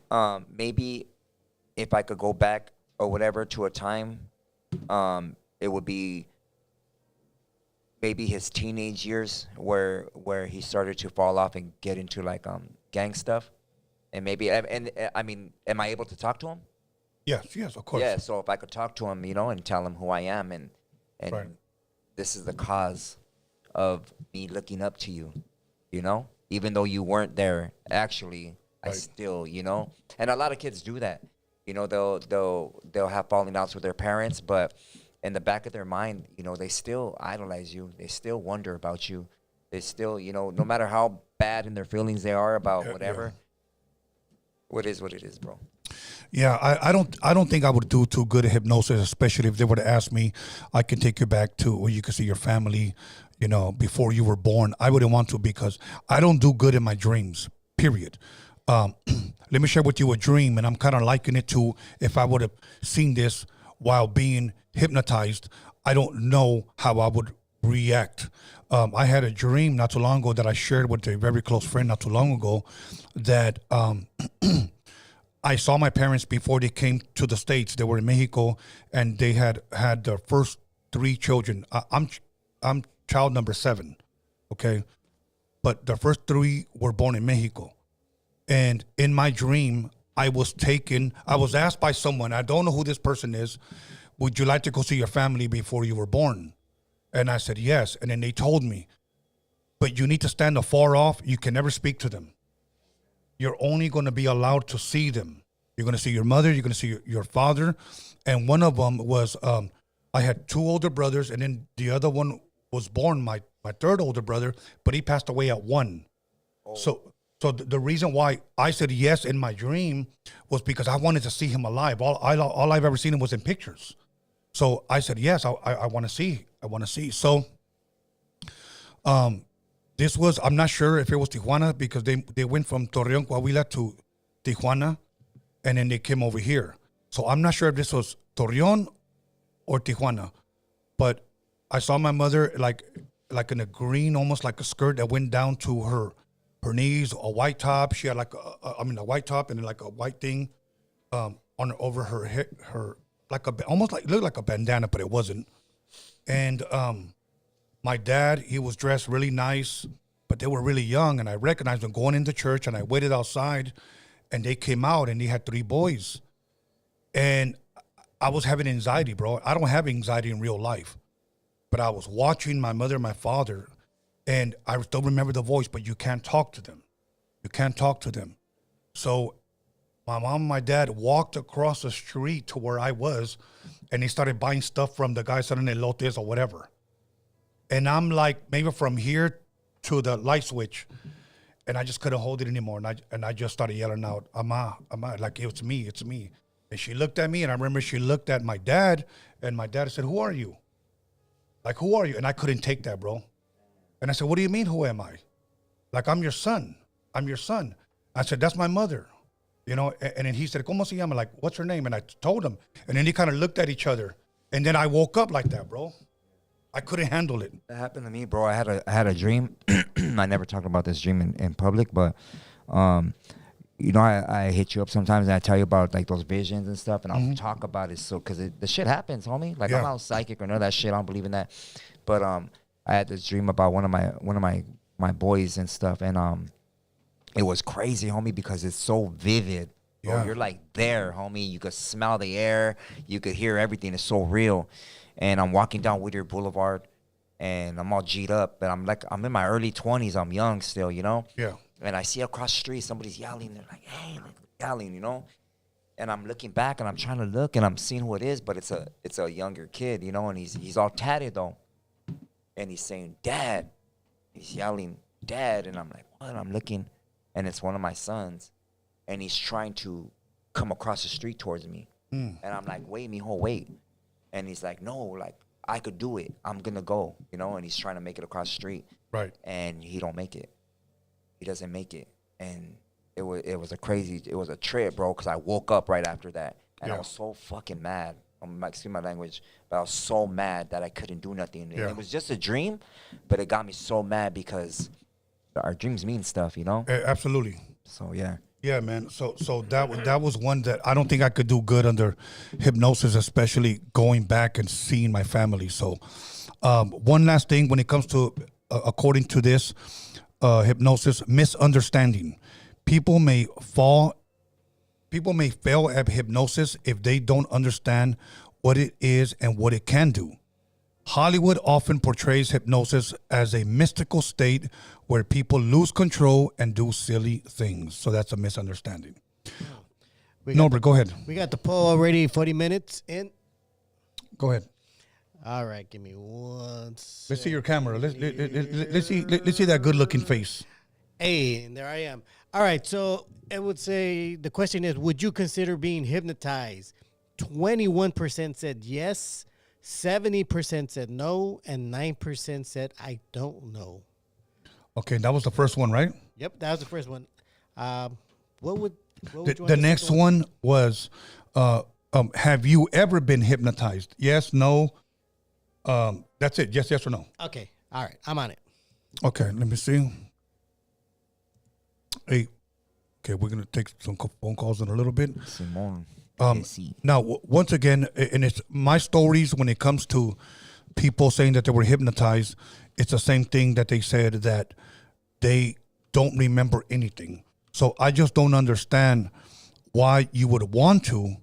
maybe if I could go back or whatever to a time, it would be maybe his teenage years where he started to fall off and get into like gang stuff. And maybe, and I mean, am I able to talk to him? Yes, of course. Yeah, so if I could talk to him, you know, and tell him who I am, and Right. this is the cause of me looking up to you, you know, even though you weren't there actually, I Right. still, you know. And a lot of kids do that, you know. They'll have falling outs with their parents, but in the back of their mind, you know, they still idolize you. They still wonder about you. They still, you know, no matter how bad in their feelings they are about Yeah, whatever. What is what it is, bro. Yeah, I don't think I would do too good at hypnosis, especially if they were to ask me, I can take you back to where you can see your family, you know, before you were born. I wouldn't want to, because I don't do good in my dreams, period. Let me share with you a dream, and I'm kind of likening it to if I would have seen this while being hypnotized, I don't know how I would react. I had a dream not too long ago that I shared with a very close friend not too long ago that I saw my parents before they came to the States. They were in Mexico, and they had their first 3 children. I'm child number 7, okay? But the first 3 were born in Mexico. And in my dream, I was asked by someone, I don't know who this person is, would you like to go see your family before you were born? And I said, yes. And then they told me, but you need to stand afar off. You can never speak to them. You're only going to be allowed to see them. You're going to see your mother. You're going to see your father. And one of them was, I had 2 older brothers, and then the other one was born, my 3rd older brother, but he passed away at 1. So the reason why I said yes in my dream was because I wanted to see him alive. All I've ever seen him was in pictures. So I said, yes, I want to see. I want to see. So this was, I'm not sure if it was Tijuana, because they went from Torreon, Coahuila to Tijuana, and then they came over here. So I'm not sure if this was Torreon or Tijuana, but I saw my mother like in a green, almost like a skirt that went down to her knees, a white top. She had like a white top and then like a white thing over her head, like almost like looked like a bandana, but it wasn't. And my dad, he was dressed really nice, but they were really young, and I recognized them going into church, and I waited outside, and they came out, and they had 3 boys. And I was having anxiety, bro. I don't have anxiety in real life, but I was watching my mother and my father, and I still remember the voice, but you can't talk to them. You can't talk to them. So my mom and my dad walked across the street to where I was, and they started buying stuff from the guy selling elotes or whatever. And I'm like, maybe from here to the light switch, and I just couldn't hold it anymore. And I just started yelling out, "Ama, Ama," like it's me. And she looked at me, and I remember she looked at my dad, and my dad said, "Who are you? Like, who are you?" And I couldn't take that, bro. And I said, "What do you mean, who am I? Like, I'm your son. I'm your son." I said, "That's my mother." You know, and then he said, "¿Cómo se llama?" Like, "What's her name?" And I told him. And then he kind of looked at each other. And then I woke up like that, bro. I couldn't handle it. That happened to me, bro. I had a dream. I never talked about this dream in public, but you know, I hit you up sometimes and I tell you about like those visions and stuff, and I'll talk about it because the shit happens, homie. Like I'm not psychic or none of that shit. I don't believe in that. But I had this dream about one of my boys and stuff, and it was crazy, homie, because it's so vivid. Bro. You're like there, homie. You could smell the air. You could hear everything. It's so real. And I'm walking down Whittier Boulevard, and I'm all G'd up. But I'm in my early 20s. I'm young still, you know? Yeah. And I see across the street, somebody's yelling. They're like, hey, yelling, you know? And I'm looking back, and I'm trying to look, and I'm seeing who it is. But it's a younger kid, you know? And he's all tatted, though. And he's saying, Dad. He's yelling, Dad. And I'm like, what? I'm looking, and it's one of my sons. And he's trying to come across the street towards me. And I'm like, wait, mijo, wait. And he's like, no, like, I could do it. I'm going to go, you know? And he's trying to make it across the street. Right. And he don't make it. He doesn't make it. And it was a trip, bro, because I woke up right after that. And I was so fucking mad. Excuse my language, but I was so mad that I couldn't do nothing. And it was just a dream, but it got me so mad because our dreams mean stuff, you know? Absolutely. So, yeah. Yeah, man. So that was one that I don't think I could do good under hypnosis, especially going back and seeing my family. So one last thing when it comes to, according to this hypnosis, misunderstanding. People may fail at hypnosis if they don't understand what it is and what it can do. Hollywood often portrays hypnosis as a mystical state where people lose control and do silly things. So that's a misunderstanding. Norbert, go ahead. We got the poll already, 40 minutes in. Go ahead. All right, give me one Let's see your camera. Let's see that good-looking face. Hey, and there I am. All right, so I would say the question is, would you consider being hypnotized? 21% said yes, 70% said no, and 9% said I don't know. Okay, that was the first one, right? Yep, that was the first one. What would the next one was, have you ever been hypnotized? Yes, no. That's it. Yes or no. Okay, all right, I'm on it. Okay, let me see. Hey, okay, we're gonna take some phone calls in a little bit. Simone. Now, once again, and it's my stories when it comes to people saying that they were hypnotized. It's the same thing that they said that they don't remember anything. So I just don't understand why you would want to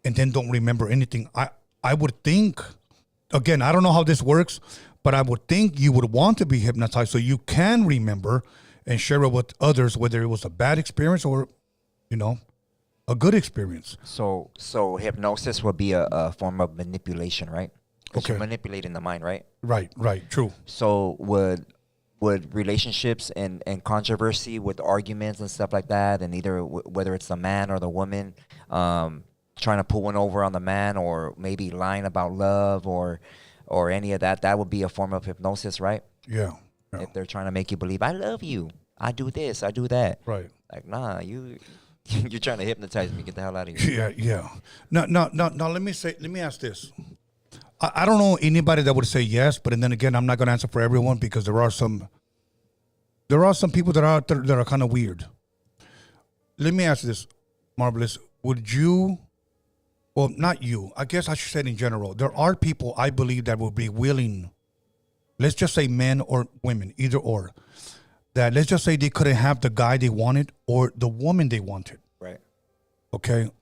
and then don't remember anything. I would think, again, I don't know how this works, but I would think you would want to be hypnotized so you can remember and share it with others, whether it was a bad experience or, you know, a good experience. So hypnosis would be a form of manipulation, right? Because you're manipulating the mind, right? Right, true. So would relationships and controversy with arguments and stuff like that, and either whether it's the man or the woman trying to put one over on the man, or maybe lying about love or any of that, that would be a form of hypnosis, right? Yeah. If they're trying to make you believe, I love you, I do this, I do that. Right. Like, nah, you're trying to hypnotize me. Get the hell out of here. Yeah. No. Let me ask this. I don't know anybody that would say yes, but then again, I'm not going to answer for everyone because there are some people that are out there that are kind of weird. Let me ask this, Marvelous. Would you, well, not you, I guess I should say in general, there are people I believe that would be willing, let's just say men or women, either or, that let's just say they couldn't have the guy they wanted or the woman they wanted. Right. Okay.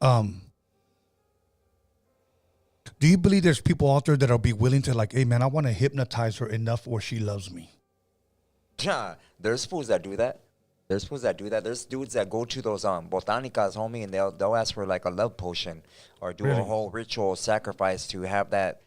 Do you believe there's people out there that'll be willing to, like, hey man, I want to hypnotize her enough where she loves me? Yeah, there's fools that do that. There's dudes that go to those botanicas, homie, and they'll ask for like a love potion or do a whole ritual sacrifice to have that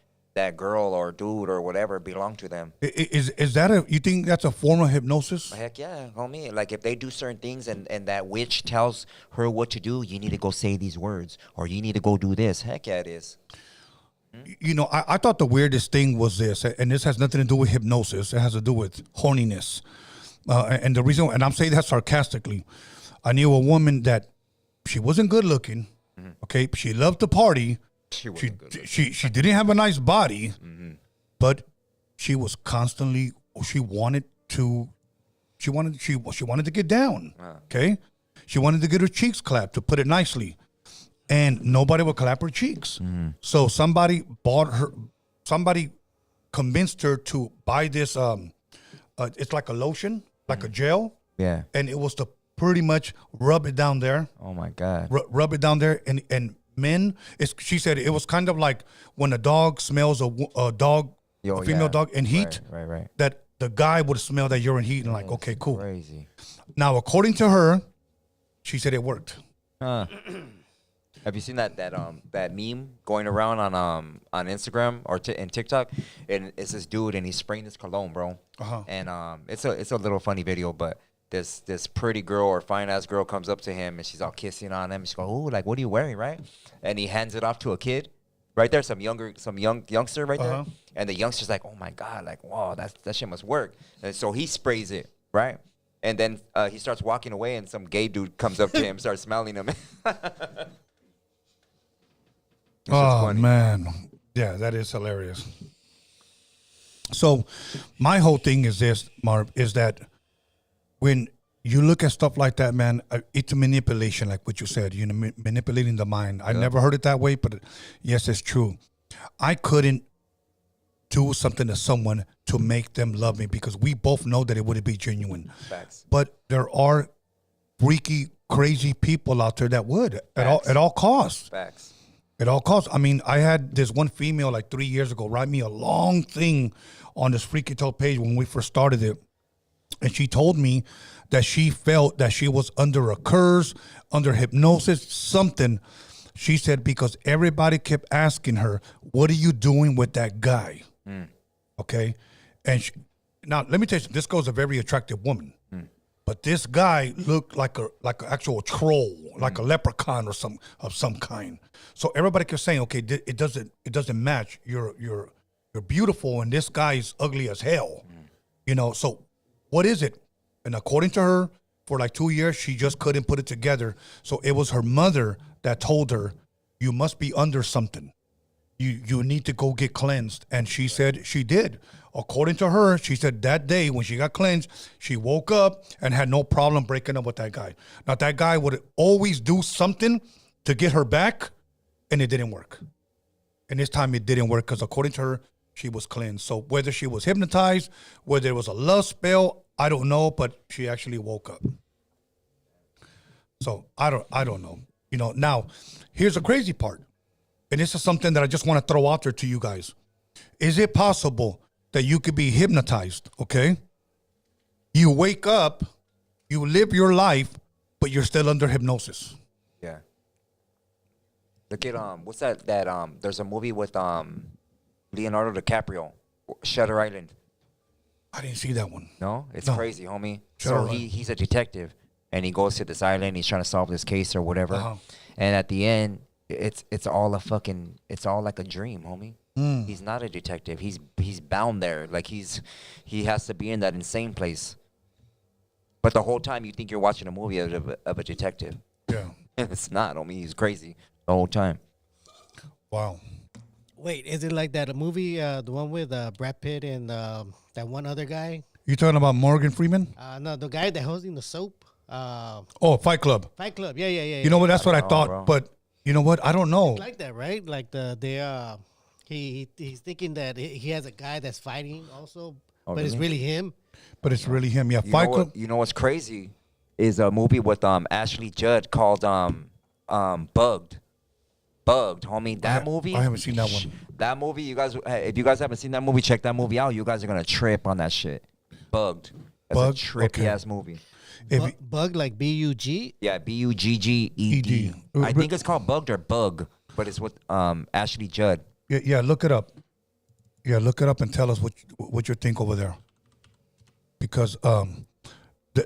girl or dude or whatever belong to them. Is that you think that's a form of hypnosis? Heck yeah, homie. Like if they do certain things and that witch tells her what to do, you need to go say these words or you need to go do this. Heck yeah, it is. You know, I thought the weirdest thing was this, and this has nothing to do with hypnosis. It has to do with horniness. And the reason, and I'm saying that sarcastically, I knew a woman that she wasn't good looking. Mm-hmm. Okay, she loved to party. She didn't have a nice body, but she was constantly, she wanted to get down. Okay, she wanted to get her cheeks clapped, to put it nicely, and nobody would clap her cheeks. So somebody convinced her to buy this. It's like a lotion, like a gel. Yeah. And it was to pretty much rub it down there. Oh my God. Rub it down there, and men. She said it was kind of like when a dog smells a dog, a female dog in heat. Right. That the guy would smell that urine heat and like, okay, cool. Crazy. Now, according to her, she said it worked. Huh. Have you seen that meme going around on Instagram or in TikTok? And it's this dude and he's spraying this cologne, bro. And it's a little funny video, but this pretty girl or fine ass girl comes up to him and she's all kissing on him. She goes, "Oh, like what are you wearing, right?" And he hands it off to a kid, right there, some youngster right there, and the youngster's like, "Oh my God, like wow, that shit must work." And so he sprays it, right? And then he starts walking away, and some gay dude comes up to him, starts smelling him. Oh man, yeah, that is hilarious. So my whole thing is this, Marv, is that when you look at stuff like that, man, it's a manipulation, like what you said, manipulating the mind. I never heard it that way, but yes, it's true. I couldn't do something to someone to make them love me because we both know that it wouldn't be genuine. Facts. But there are freaky, crazy people out there that would at all costs. Facts. At all costs. I mean, I had this one female like 3 years ago write me a long thing on this Freaky Tale page when we first started it. And she told me that she felt that she was under a curse, under hypnosis, something. She said because everybody kept asking her, "What are you doing with that guy?" Okay? And now, let me tell you something. This girl's a very attractive woman. But this guy looked like an actual troll, like a leprechaun or some kind. So everybody kept saying, "Okay, it doesn't match. You're beautiful, and this guy's ugly as hell." So what is it? And according to her, for like 2 years, she just couldn't put it together. So it was her mother that told her, "You must be under something. You need to go get cleansed." And she said she did. According to her, she said that day when she got cleansed, she woke up and had no problem breaking up with that guy. Now, that guy would always do something to get her back, and it didn't work. And this time it didn't work because according to her, she was cleansed. So whether she was hypnotized, whether it was a love spell, I don't know, but she actually woke up. So I don't know. Now, here's the crazy part. And this is something that I just want to throw out there to you guys. Is it possible that you could be hypnotized, okay? You wake up, you live your life, but you're still under hypnosis. Yeah. Look at what's that there's a movie with Leonardo DiCaprio, Shutter Island. I didn't see that one. No? It's No. crazy, homie. Shutter So Island. he's a detective and he goes to this island, he's trying to solve this case or whatever. And at the end, it's all like a dream, homie. He's not a detective. He's bound there. Like he has to be in that insane place. But the whole time you think you're watching a movie of a detective. Yeah. It's not, homie. He's crazy the whole time. Wow. Wait, is it like that movie, the one with Brad Pitt and that one other guy? You talking about Morgan Freeman? No, the guy that hosting the soap. Fight Club. Fight Club. Yeah. You know what? That's what I thought. bro. But you know what? I don't know. Like that, right? Like he's thinking that he has a guy that's fighting also, but it's really him. But it's really him. Yeah, You Fight know Club. you know what's crazy is a movie with Ashley Judd called Bugged. Bugged, homie. That movie. I haven't seen that one. That movie, you guys. Hey, if you guys haven't seen that movie, check that movie out. You guys are gonna trip on that shit. Bugged. That's Bugged? a trippy Okay. ass movie. If Bug like BUG. Yeah, BUGGED. I think it's called Bugged or Bug, but it's with Ashley Judd. yeah, look it up. Yeah, look it up and tell us what you think over there. Because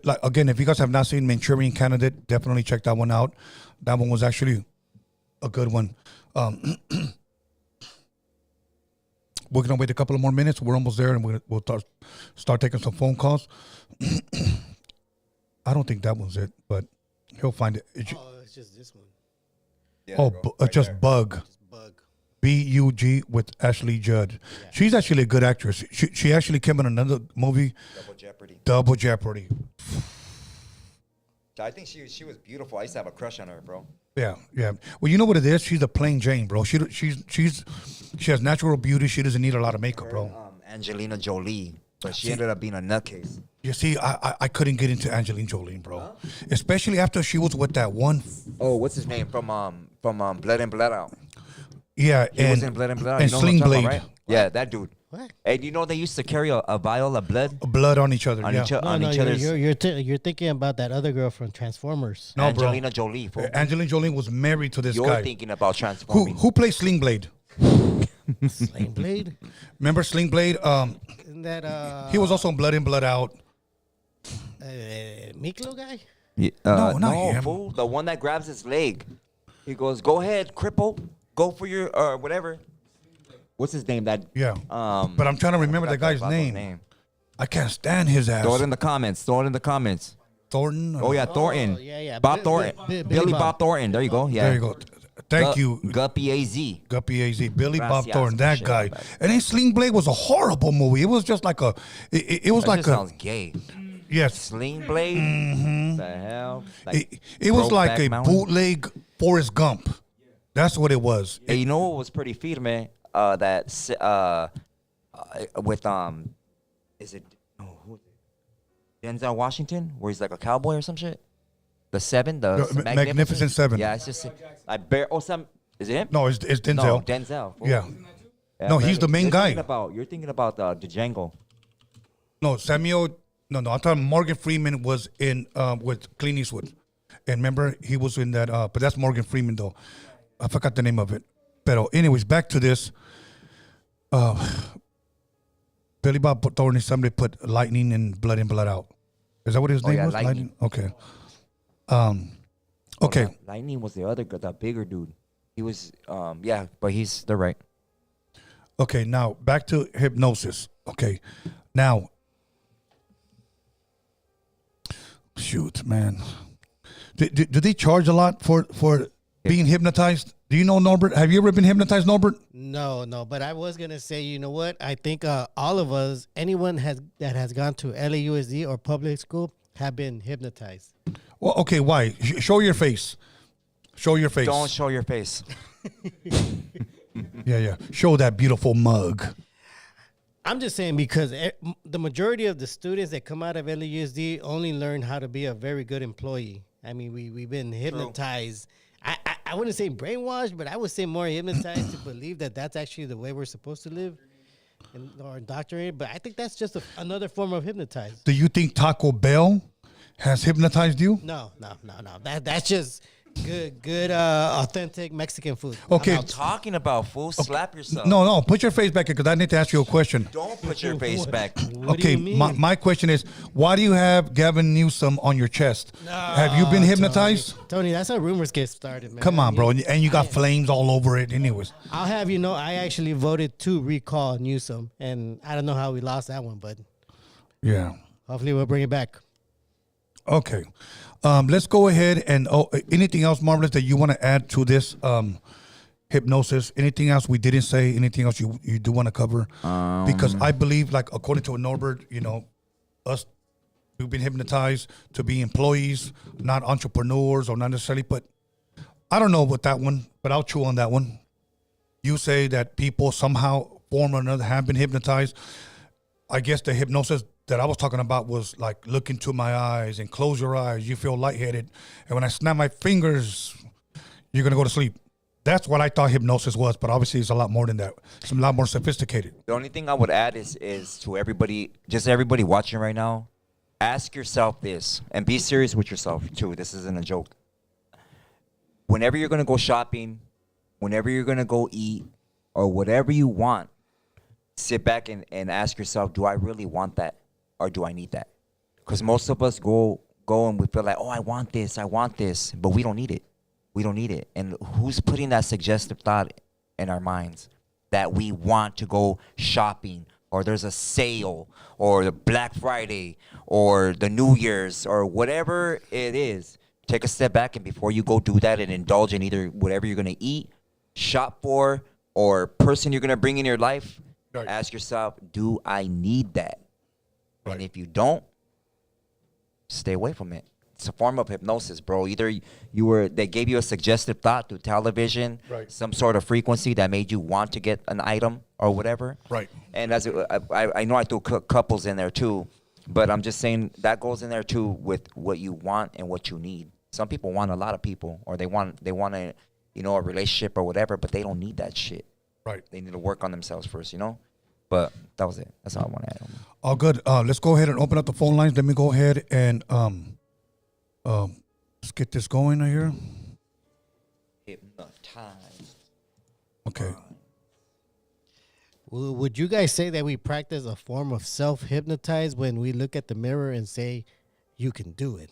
like again, if you guys have not seen Manchurian Candidate, definitely check that one out. That one was actually a good one. We're gonna wait a couple of more minutes. We're almost there, and we'll start taking some phone calls. I don't think that one's it, but he'll find it. Oh, it's just this one. Yeah, Just Bug. Just Bug. BUG with Ashley Judd. She's actually a good actress. She actually came in another movie, Double Jeopardy. I think she was beautiful. I used to have a crush on her, bro. Yeah. Well, you know what it is? She's a plain Jane, bro. She has natural beauty. She doesn't need a lot of makeup, bro. Angelina Jolie, but she ended up being a nutcase. You see, I couldn't get into Angelina Jolie, bro. Especially after she was with that one. Oh, what's his name from Blood and Blood Out? Yeah, He was in Blood and Blood Out. and You know who I'm Sling talking Blade. about, right? Yeah, that dude. What? Hey, do you know they used to carry a vial of blood Blood on each other. on Yeah. each, No, on no, each you're, other's? you're thinking about that other girl from Transformers. No, bro. Angelina Jolie. Fool. Angelina Jolie was married to this You're guy. thinking about Who transforming. plays Sling Blade? Sling Blade? Remember Sling Blade? Isn't that He was also in Blood In, Blood Out. Miklo guy? Yeah, No, not him. Fool. The one that grabs his leg. He goes, "Go ahead, cripple. Go for your whatever." What's his name? That Yeah. Um, But I'm trying to I remember the forgot guy's that vato's name. I can't stand his ass. Throw it in the comments. Throw it in the comments. Thornton? Oh yeah, Thornton. yeah. Bob Bi- Thornton. Bi- Bi- Billy Billy Bob Bob. Thornton. There you go. Yeah. There you go. Thank you, Guppy AZ. Guppy AZ. Billy Bob Gracias, Thornton, that shit guy. like that. And then Sling Blade was a horrible movie. It was just like a, it was That like just a, sounds gay. yes. Sling Blade. The hell. Like, It was like a Brokeback Mountain. bootleg Forrest Gump. That's what it was. Hey, you know what was pretty firme? With is it who is it? Denzel Washington, where he's like a cowboy or some shit. The Seven, the Magnificent Seven. Yeah, it's just like is it him? No, it's Denzel. No, Denzel. fool. Yeah. No, he's the main guy. You're thinking about the Django. No, Samuel. No, I thought Morgan Freeman was in with Clint Eastwood. And remember, he was in that. But that's Morgan Freeman, though. I forgot the name of it. But anyways, back to this. Billy Bob Thornton, somebody put lightning and blood in, blood out. Is that what his name yeah, was? Lightning. Okay. Okay. No, Lightning was the other, the bigger dude. He was, yeah, but they're right. Okay. Now back to hypnosis. Okay. Now, shoot, man. Do they charge a lot for being hypnotized? Do you know, Norbert? Have you ever been hypnotized, Norbert? No, but I was gonna say, you know what? I think all of us, anyone that has gone to LAUSD or public school, have been hypnotized. Well, okay. Why? Show your face. Show your face. Don't show your face. Yeah. Show that beautiful mug. I'm just saying because the majority of the students that come out of LAUSD only learn how to be a very good employee. I mean, we've been hypnotized. I wouldn't say brainwashed, but I would say more hypnotized to believe that that's actually the way we're supposed to live or indoctrinated. But I think that's just another form of hypnotized. Do you think Taco Bell has hypnotized you? No. That's just good, authentic Mexican food. Okay. I'm talking about, fool. Slap yourself. No. Put your face back because I need to ask you a question. Don't put your face back. What do Okay. you mean? My question is, why do you have Gavin Newsom on your chest? Have you been hypnotized? Tony, that's how rumors get started, man. Come on, bro. And you got flames all over it. Anyways. I'll have you know, I actually voted to recall Newsom, and I don't know how we lost that one, but Yeah. hopefully we'll bring it back. Okay. Let's go ahead and anything else, Marvelous, that you want to add to this hypnosis? Anything else we didn't say? Anything else you do want to cover? Because I believe, like according to Norbert, us we've been hypnotized to be employees, not entrepreneurs or not necessarily. But I don't know about that one, but I'll chew on that one. You say that people somehow, form or another, have been hypnotized. I guess the hypnosis that I was talking about was like look into my eyes and close your eyes. You feel lightheaded. And when I snap my fingers, you're going to go to sleep. That's what I thought hypnosis was, but obviously it's a lot more than that. It's a lot more sophisticated. The only thing I would add is to everybody, just everybody watching right now, ask yourself this, and be serious with yourself too. This isn't a joke. Whenever you're going to go shopping, whenever you're going to go eat, or whatever you want, sit back and ask yourself, do I really want that? Or do I need that? Because most of us go and we feel like, oh, I want this, but we don't need it. We don't need it. And who's putting that suggestive thought in our minds that we want to go shopping, or there's a sale, or the Black Friday, or the New Year's, or whatever it is? Take a step back, and before you go do that and indulge in either whatever you're going to eat, shop for, or person you're gonna bring in your life, Right. ask yourself, do I need that? Right. And if you don't, stay away from it. It's a form of hypnosis, bro. Either they gave you a suggestive thought through television, Right. some sort of frequency that made you want to get an item or whatever. Right. And I know I threw couples in there too, but I'm just saying that goes in there too with what you want and what you need. Some people want a lot of people, or they want a, a relationship or whatever, but they don't need that shit. Right. They need to work on themselves first, But that was it. That's all I want to add on. All good. Let's go ahead and open up the phone lines. Let me go ahead and let's get this going here. Hypnotized. Okay. Would you guys say that we practice a form of self-hypnotize when we look at the mirror and say, you can do it.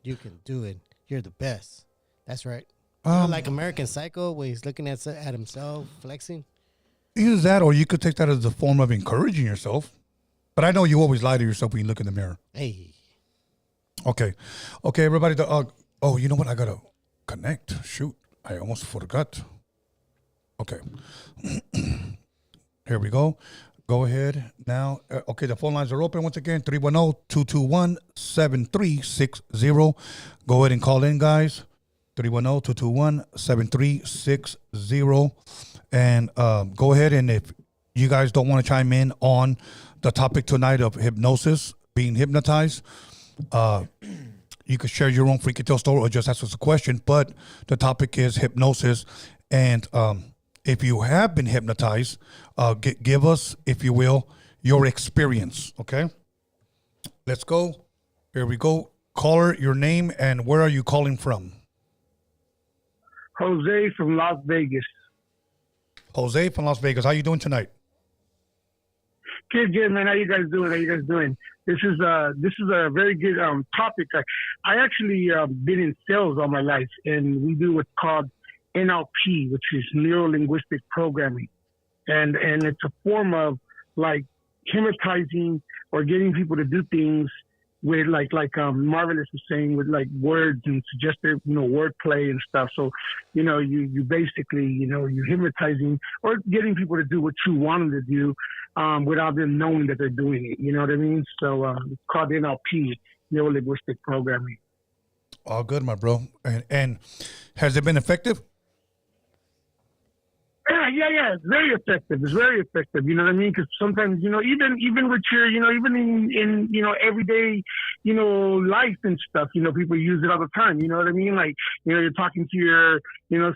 You can do it. You're the best. That's right. Like American Psycho, where he's looking at himself, flexing. Either that, or you could take that as a form of encouraging yourself. But I know you always lie to yourself when you look in the mirror. Hey. Okay, everybody. Oh, you know what? I gotta connect. Shoot, I almost forgot. Okay, here we go. Go ahead now. Okay, the phone lines are open once again. 310-221-7360. Go ahead and call in, guys. 310-221-7360. And go ahead, and if you guys don't want to chime in on the topic tonight of hypnosis, being hypnotized, you could share your own freaky tale story or just ask us a question. But the topic is hypnosis. And if you have been hypnotized, give us, if you will, your experience. Okay? Let's go. Here we go. Caller, your name and where are you calling from? Jose from Las Vegas. Jose from Las Vegas. How you doing tonight? Good, man. How you guys doing? This is a very good topic. I actually been in sales all my life, and we do what's called NLP, which is neuro linguistic programming, and it's a form of like hypnotizing or getting people to do things with like Marvelous was saying, with like words and suggestive wordplay and stuff. So you basically you're hypnotizing or getting people to do what you want them to do without them knowing that they're doing it. You know what I mean? So it's called NLP, neuro linguistic programming. All good, my bro. And has it been effective? Yeah. It's very effective. You know what I mean? Because sometimes, even with your, even in everyday, life and stuff, people use it all the time. You know what I mean? Like, you're talking to your,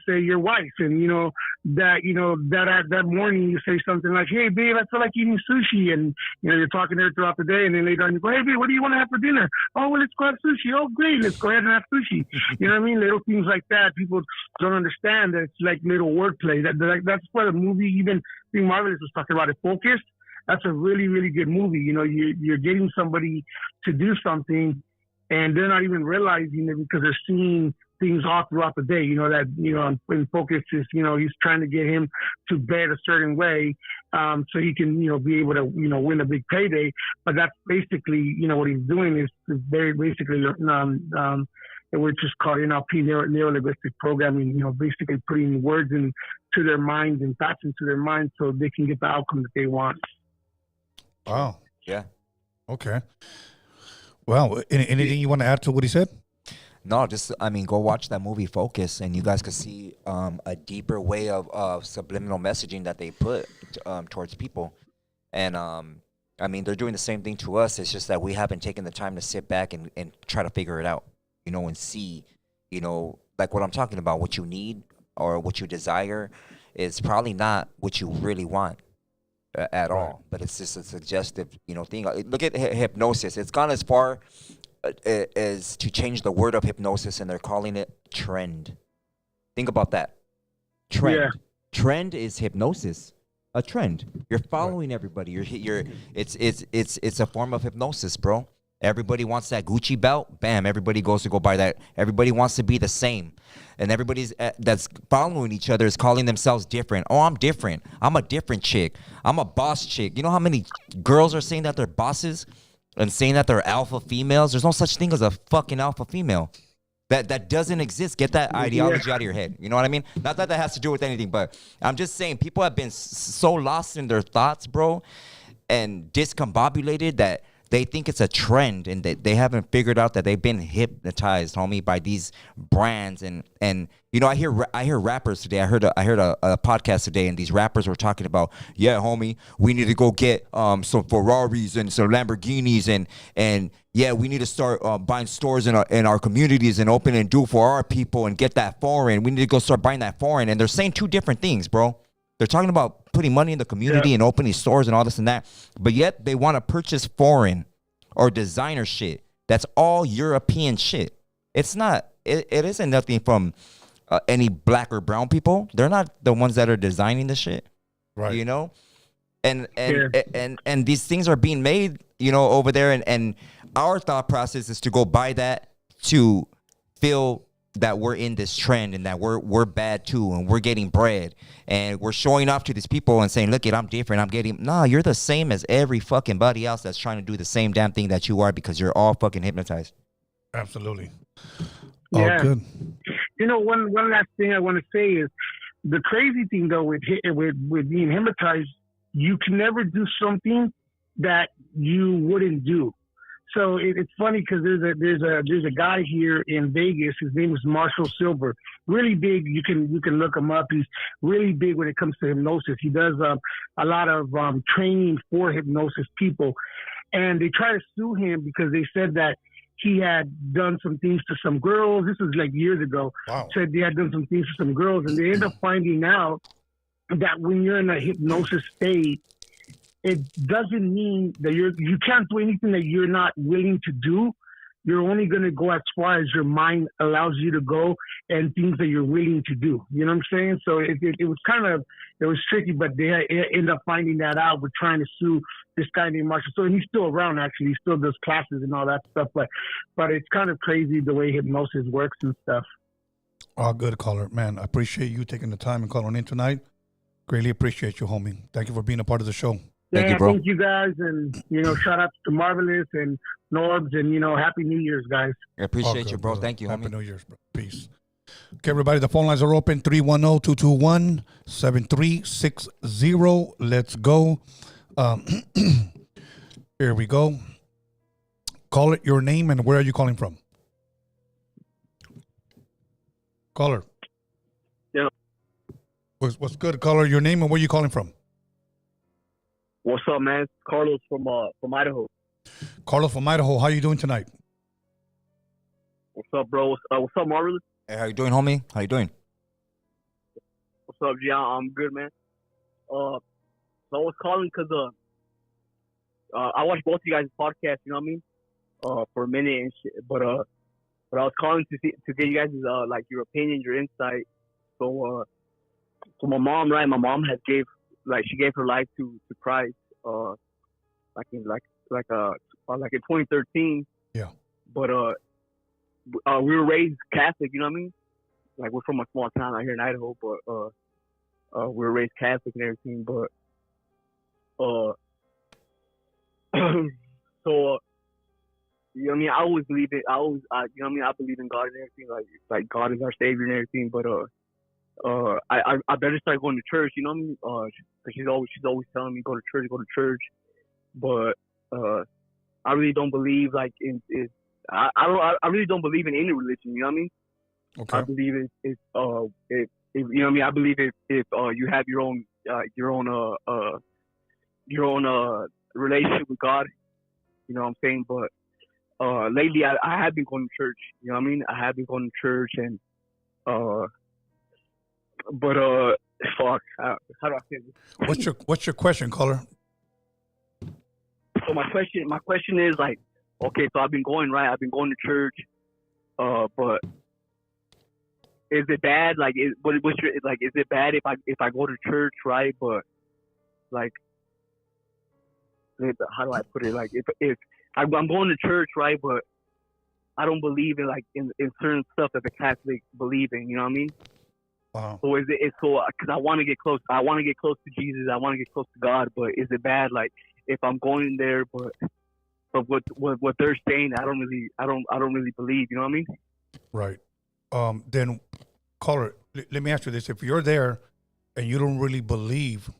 say your wife, and that morning you say something like, "Hey, babe, I feel like eating sushi," and you're talking to her throughout the day, and then later on you go, "Hey, babe, what do you want to have for dinner?" "Oh, well, let's go have sushi." "Oh, great, let's go ahead and have sushi." You know what I mean? Little things like that. People don't understand that it's like little wordplay. That's why the movie, even I think Marvelous was talking about it, Focused. That's a really, really good movie. You're getting somebody to do something, and they're not even realizing it because they're seeing things all throughout the day. In Focus is, he's trying to get him to bet a certain way, so he can, be able to, win a big payday. But that's basically, what he's doing is very basically, which is called NLP, neuro-linguistic programming, basically putting words into their minds and thoughts into their minds so they can get the outcome that they want. Wow. Yeah. Okay. Well, anything you want to add to what he said? No, go watch that movie Focus, and you guys could see a deeper way of subliminal messaging that they put towards people. And they're doing the same thing to us. It's just that we haven't taken the time to sit back and try to figure it out, and see, like what I'm talking about, what you need or what you desire is probably not what you really want at all, but it's just a suggestive, thing. Look at hypnosis. It's gone as far as to change the word of hypnosis, and they're calling it trend. Think about that. Trend. Yeah. Trend is hypnosis. A trend. You're following everybody. It's a form of hypnosis, bro. Everybody wants that Gucci belt. Bam. Everybody goes to go buy that. Everybody wants to be the same. And everybody's that's following each other is calling themselves different. Oh, I'm different. I'm a different chick. I'm a boss chick. You know how many girls are saying that they're bosses and saying that they're alpha females? There's no such thing as a fucking alpha female. That doesn't exist. Get that ideology out of your head. You know what I mean? Not that that has to do with anything, but I'm just saying people have been so lost in their thoughts, bro, and discombobulated that they think it's a trend, and they haven't figured out that they've been hypnotized, homie, by these brands. And you know, I hear rappers today. I heard a podcast today, and these rappers were talking about, yeah, homie, we need to go get some Ferraris and some Lamborghinis, and yeah, we need to start buying stores in our communities and open and do for our people and get that foreign. We need to go start buying that foreign. And they're saying two different things, bro. They're talking about putting money in the community and opening stores and all this and that, but yet they want to purchase foreign or designer shit. That's all European shit. It's not. It isn't nothing from any black or brown people. They're not the ones that are designing the shit, Right. you know. And these things are being made, you know, over there. And our thought process is to go buy that to feel that we're in this trend and that we're bad too, and we're getting bread, and we're showing off to these people and saying, look it, I'm different, I'm getting. Nah, you're the same as every fucking body else that's trying to do the same damn thing that you are, because you're all fucking hypnotized. Absolutely. Yeah. Oh, good. You know, one last thing I want to say is the crazy thing though with being hypnotized, you can never do something that you wouldn't do. So it's funny because there's a guy here in Vegas. His name is Marshall Silver. Really big. You can look him up. He's really big when it comes to hypnosis. He does a lot of training for hypnosis people, and they try to sue him because they said that he had done some things to some girls. This was like years ago. Wow. Said they had done some things to some girls, and they end up finding out that when you're in a hypnosis state, it doesn't mean that you can't do anything that you're not willing to do. You're only going to go as far as your mind allows you to go, and things that you're willing to do. You know what I'm saying? So it was tricky, but they end up finding that out. We're trying to sue this guy named Marshall. So he's still around, actually. He still does classes and all that stuff. But it's kind of crazy the way hypnosis works and stuff. Oh, good, caller. Man, I appreciate you taking the time and calling in tonight. Greatly appreciate you, homie. Thank you for being a part of the show. Thank Yeah, you, bro. thank you guys, and shout out to Marvelous and Norbs, and Happy New Year's, guys. I appreciate Oh, good, you, bro. brother. Thank you, Happy homie. New Year's, bro. Peace. Okay, everybody, the phone lines are open. 310-221-7360. Let's go. Here we go. Call it your name and where are you calling from? Caller. Yeah. What's good, caller? Your name and where you calling from? What's up, man? It's Carlos from Idaho. Carlos from Idaho. How you doing tonight? What's up, bro? What's up, Marvelous? Hey, how you doing, homie? How you doing? What's up, G? I'm good, man. So I was calling because I watched both of you guys' podcasts. You know what I mean? For a minute and shit. But I was calling to get you guys' like your opinion, your insight. So my mom, right? My mom gave her life to Christ. Like in 2013. Yeah. But we were raised Catholic, you know what I mean? Like, we're from a small town out here in Idaho, but we were raised Catholic and everything. But so you know what I mean? I always believe it. You know what I mean? I believe in God and everything. Like God is our savior and everything. But I better start going to church. You know what I mean? Because she's always telling me go to church. But I really don't believe I really don't believe in any religion. You know what I mean? Okay. I believe if you know what I mean. I believe if you have your own relationship with God. You know what I'm saying? But lately I have been going to church. You know what I mean? I have been going to church and fuck. How do I say this? What's your question, caller? So my question is like, okay, so I've been going to church, but is it bad? Like, is it bad if I go to church, right? But like, how do I put it? Like, if I'm going to church, right? But I don't believe in certain stuff that the Catholics believe in. You know what I mean? Wow. So because I want to get close. I want to get close to Jesus. I want to get close to God. But is it bad? Like, if I'm going there, but what they're saying, I don't really believe. You know what I mean? Right. Then, caller, let me ask you this: if you're there and you don't really believe,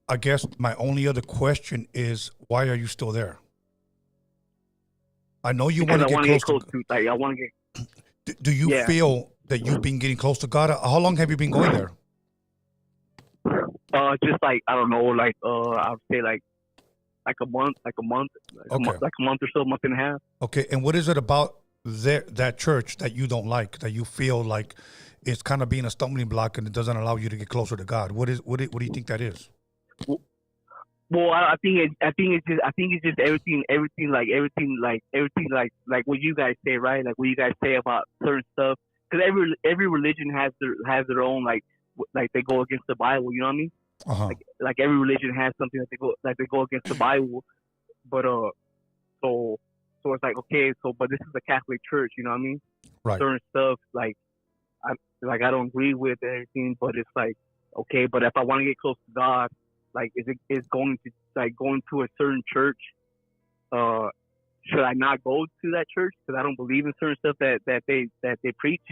I guess my only other question is, why are you still there? I know you want to get close to. Like, I want to get. Do you feel that you've been getting close to God? How long have you been going there? Just like, I don't know, like I would say like a month, like a month or so, a month and a half. Okay, and what is it about that church that you don't like, that you feel like it's kind of being a stumbling block and it doesn't allow you to get closer to God? What do you think that is? Well, I think it's just everything like what you guys say, right? Like what you guys say about certain stuff. Because every religion has their own like they go against the Bible. You know what I mean? Uh-huh. Like every religion has something that they go against the Bible. But so it's like, okay, but this is a Catholic church. You know what I mean? Right. Certain stuff like I don't agree with everything, but it's like, okay, but if I want to get close to God, like is going to a certain church, should I not go to that church because I don't believe in certain stuff that they preach?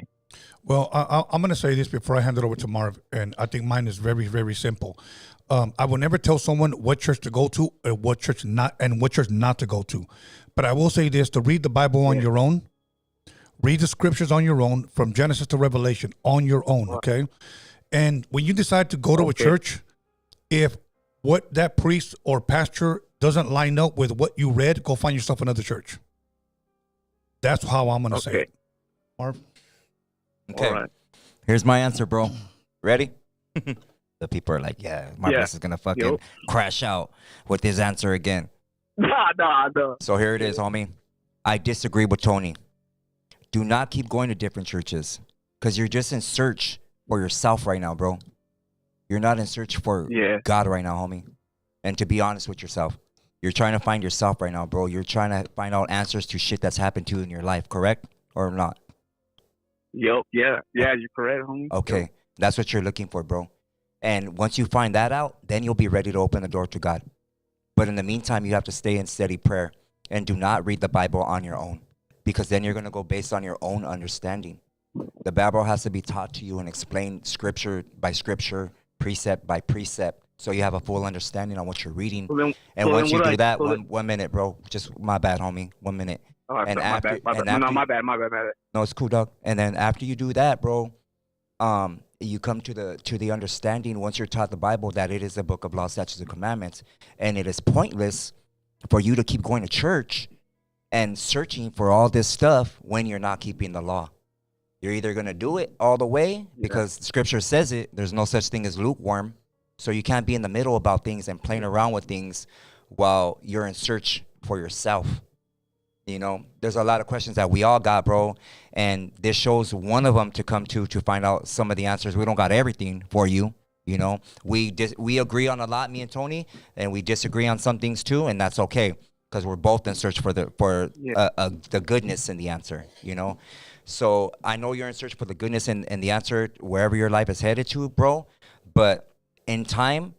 Well, I'm going to say this before I hand it over to Marv, and I think mine is very, very simple. I will never tell someone what church to go to or what church not to go to. But I will say this: to read the Bible on your own, read the scriptures on your own, from Genesis to Revelation on your own. Okay, and when you decide to go to a church, if what that priest or pastor doesn't line up with what you read, go find yourself another church. That's how I'm going to say it. Marv? Okay. Right. Here's my answer, bro. Ready? The people are like, yeah, Marcus is going to fucking crash out with his answer again. Nah. So here it is, homie. I disagree with Tony. Do not keep going to different churches because you're just in search for yourself right now, bro. You're not in search for God right now, homie. And to be honest with yourself, you're trying to find yourself right now, bro. You're trying to find out answers to shit that's happened to you in your life, correct? Or not? Yep, yeah, you're correct, homie. Okay, that's what you're looking for, bro. And once you find that out, then you'll be ready to open the door to God. But in the meantime, you have to stay in steady prayer and do not read the Bible on your own, because then you're going to go based on your own understanding. The Bible has to be taught to you and explained scripture by scripture, precept by precept, so you have a full understanding on what you're reading. And once you do that, one minute, bro. Just my bad, homie. 1 minute. And after, my bad. No, it's cool, dog. And then after you do that, bro, you come to the understanding, once you're taught the Bible, that it is a book of law, statutes, and commandments, and it is pointless for you to keep going to church and searching for all this stuff when you're not keeping the law. You're either going to do it all the way because Scripture says it. There's no such thing as lukewarm. So you can't be in the middle about things and playing around with things while you're in search for yourself. You know, there's a lot of questions that we all got, bro. And this shows one of them to come to find out some of the answers. We don't got everything for you. You know, we agree on a lot, me and Tony, and we disagree on some things too. And that's okay, because we're both in search for the goodness in the answer, you know. So I know you're in search for the goodness and the answer wherever your life is headed to, bro. But in time,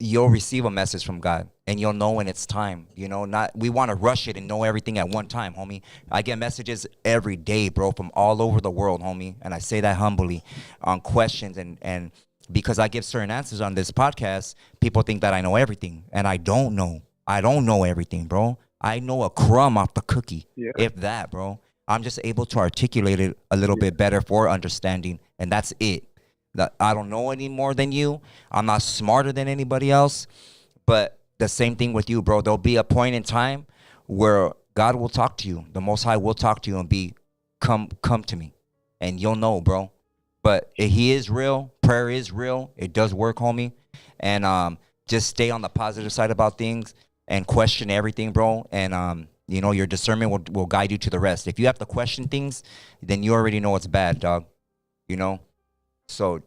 you'll receive a message from God, and you'll know when it's time. You know, we want to rush it and know everything at one time, homie. I get messages every day, bro, from all over the world, homie. And I say that humbly on questions. And because I give certain answers on this podcast, people think that I know everything. And I don't know. I don't know everything, bro. I know a crumb off the cookie, if that, bro. I'm just able to articulate it a little bit better for understanding, and that's it. I don't know any more than you. I'm not smarter than anybody else, but the same thing with you, bro. There'll be a point in time where God will talk to you. The Most High will talk to you and come to me, and you'll know, bro. But He is real. Prayer is real. It does work, homie. And just stay on the positive side about things and question everything, bro. And you know, your discernment will guide you to the rest. If you have to question things, then you already know it's bad, dog. You know? So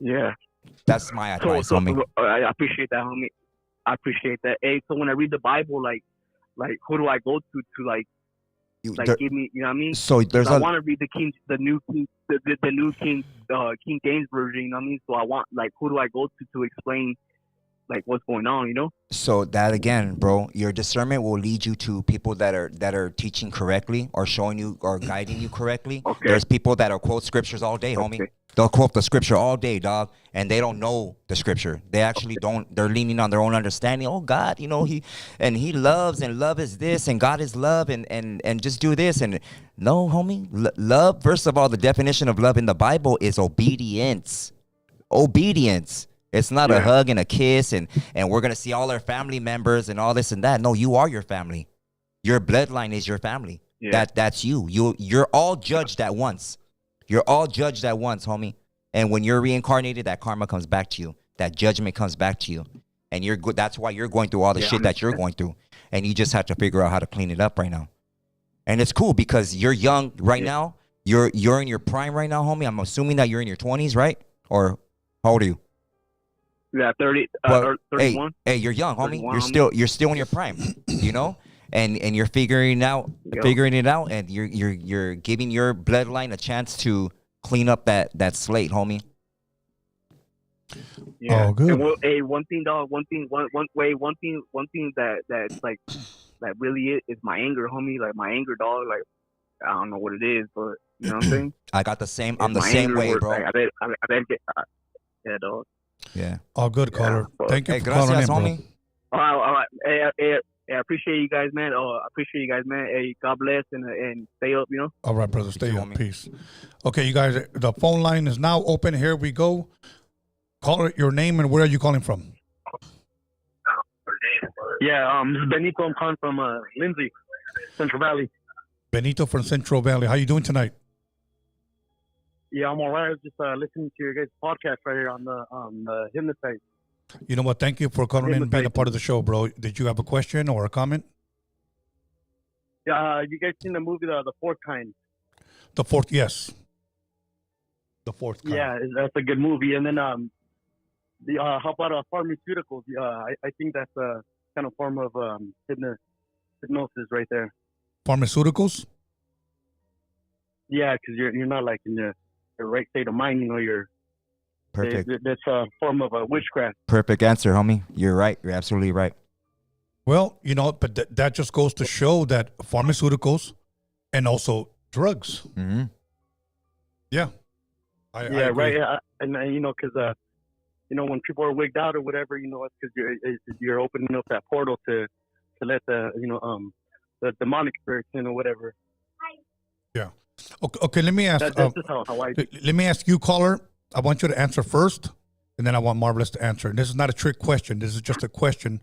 that's my advice, homie. I appreciate that, homie. I appreciate that. Hey, so when I read the Bible, like who do I go to give me, you know what I mean? So I want to read the new King James version, you know what I mean? So I want, like, who do I go to explain like what's going on, you know? So that again, bro, your discernment will lead you to people that are teaching correctly or showing you or guiding you correctly. Okay. There's people that will quote scriptures all day, homie. Okay. They'll quote the scripture all day, dog, and they don't know the scripture. They actually don't. They're leaning on their own understanding. Oh, God, you know, he loves, and love is this, and God is love, and just do this. And no, homie, love. First of all, the definition of love in the Bible is obedience. Obedience. It's not a hug and a kiss, and we're gonna see all our family members and all this and that. No, you are your family. Your bloodline is your family. Yeah. That's you. You're all judged at once. You're all judged at once, homie. And when you're reincarnated, that karma comes back to you. That judgment comes back to you. And that's why you're going through all the shit that you're going through. And you just have to figure out how to clean it up right now. And it's cool because you're young right now. You're in your prime right now, homie. I'm assuming that you're in your 20s, right? Or how old are you? Yeah, 30, Well, 31. Hey, you're young, homie. 31, You're still in your prime, you know? And you're figuring it out, and you're giving your bloodline a chance to clean up that slate, homie. Yeah. Oh, good. And one thing that's like that really is my anger, homie. Like my anger, dog. Like I don't know what it is, but you know what I'm saying. I got the same. I'm the My same anger way, works, bro. Like, I didn't get, yeah, dog. Yeah. All good, caller. Thank you Hey, for calling gracias, in, bro. homie. All right. Hey, I appreciate you guys, man. I appreciate you guys, man. Hey, God bless and stay up, you know. All right, brother. Stay too, up. homie. Peace. Okay, you guys, the phone line is now open. Here we go. Caller, your name and where are you calling from? Yeah, this is Benito. I'm calling from Lindsay, Central Valley. Benito from Central Valley. How you doing tonight? Yeah, I'm all right. I was just listening to your guys' podcast right here on the Hypnotize. You know what? Thank you for calling in and being a part of the show, bro. Did you have a question or a comment? Yeah, you guys seen the movie The Fourth Kind? The fourth, yes. The fourth. Kind. Yeah, that's a good movie. And then how about pharmaceuticals? I think that's a kind of form of hypnosis right there. Pharmaceuticals? Yeah, because you're not like in the right state of mind. You know, you're Perfect. That's a form of witchcraft. Perfect answer, homie. You're right. You're absolutely right. Well, you know, but that just goes to show that pharmaceuticals and also drugs. Mm-hmm. Yeah. I agree. Right. And you know, because you know, when people are wigged out or whatever, you know, it's because you're opening up that portal to let the the demonic spirits in or whatever. Yeah. Okay. Let me ask. That's just how I. Let me ask you, caller. I want you to answer first, and then I want Marvelous to answer. And this is not a trick question. This is just a question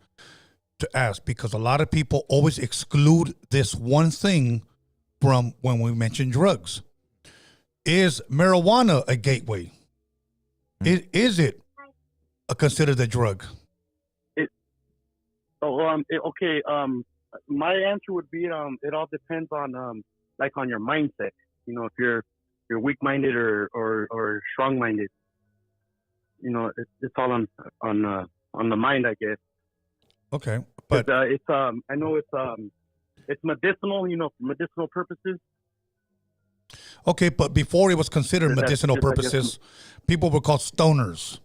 to ask because a lot of people always exclude this one thing from when we mention drugs. Is marijuana a gateway? Is it considered a drug? Okay. My answer would be it all depends on like on your mindset. You know, if you're weak-minded or strong-minded. You know, it's all on the mind, I guess. Okay, but it's I know it's medicinal. You know, for medicinal purposes. okay, but before it was considered medicinal purposes, people were called stoners,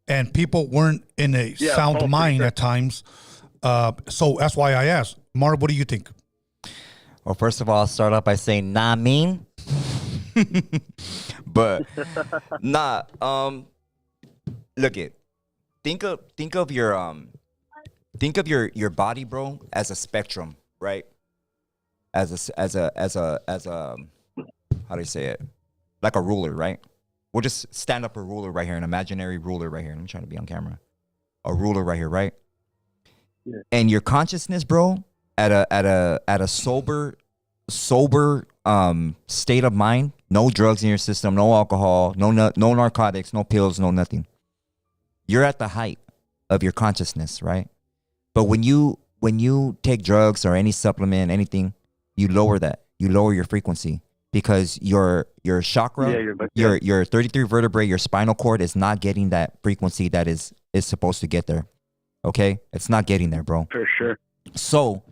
and people weren't in a sound mind at times. So that's why I asked, Marv, what do you think? Well, first of all, I'll start off by saying, nah, mean. But nah, look it. Think of your body, bro, as a spectrum, right? As a how do you say it? Like a ruler, right? We'll just stand up a ruler right here, an imaginary ruler right here. I'm trying to be on camera. A ruler right here, right? Yeah. And your consciousness, bro, at a sober state of mind, no drugs in your system, no alcohol, no narcotics, no pills, no nothing. You're at the height of your consciousness, right? But when you take drugs or any supplement, anything, you lower that. You lower your frequency because your chakra, your 33 vertebrae, your spinal cord is not getting that frequency that is supposed to get there. Okay? It's not getting there, bro. For sure. So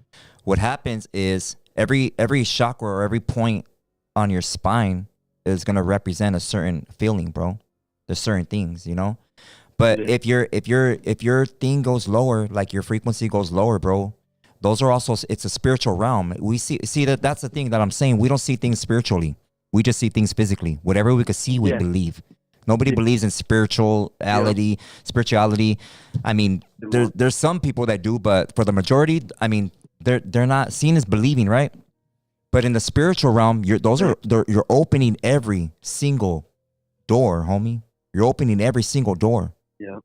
what happens is every chakra or every point on your spine is going to represent a certain feeling, bro. There's certain things, you know? But if your thing goes lower, like your frequency goes lower, bro, those are also, it's a spiritual realm. We see that's the thing that I'm saying. We don't see things spiritually. We just see things physically. Whatever we could see, we believe. Nobody believes in spirituality. I mean, there's some people that do, but for the majority, I mean, they're not seen as believing, right? But in the spiritual realm, you're opening every single door, homie. You're opening every single door. Yeah.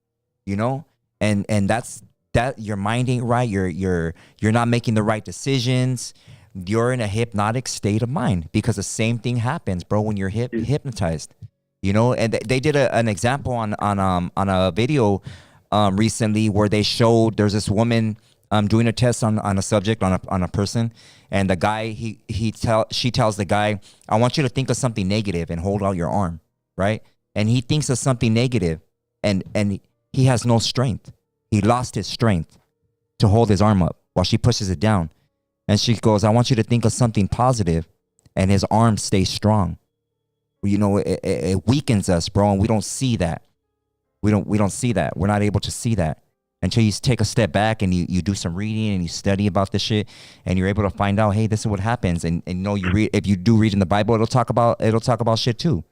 You know, and that's that. Your mind ain't right. You're not making the right decisions. You're in a hypnotic state of mind because the same thing happens, bro, when you're hypnotized. You know, and they did an example on a video recently where they showed there's this woman doing a test on a subject, on a person, and the guy she tells the guy, I want you to think of something negative and hold out your arm, right? And he thinks of something negative, and he has no strength. He lost his strength to hold his arm up while she pushes it down. And she goes, I want you to think of something positive, and his arm stays strong. You know, it weakens us, bro, and we don't see that. We don't see that. We're not able to see that until you take a step back and you do some reading and you study about this shit, and you're able to find out, hey, this is what happens. And you know, you read, if you do read in the Bible, it'll talk about shit too,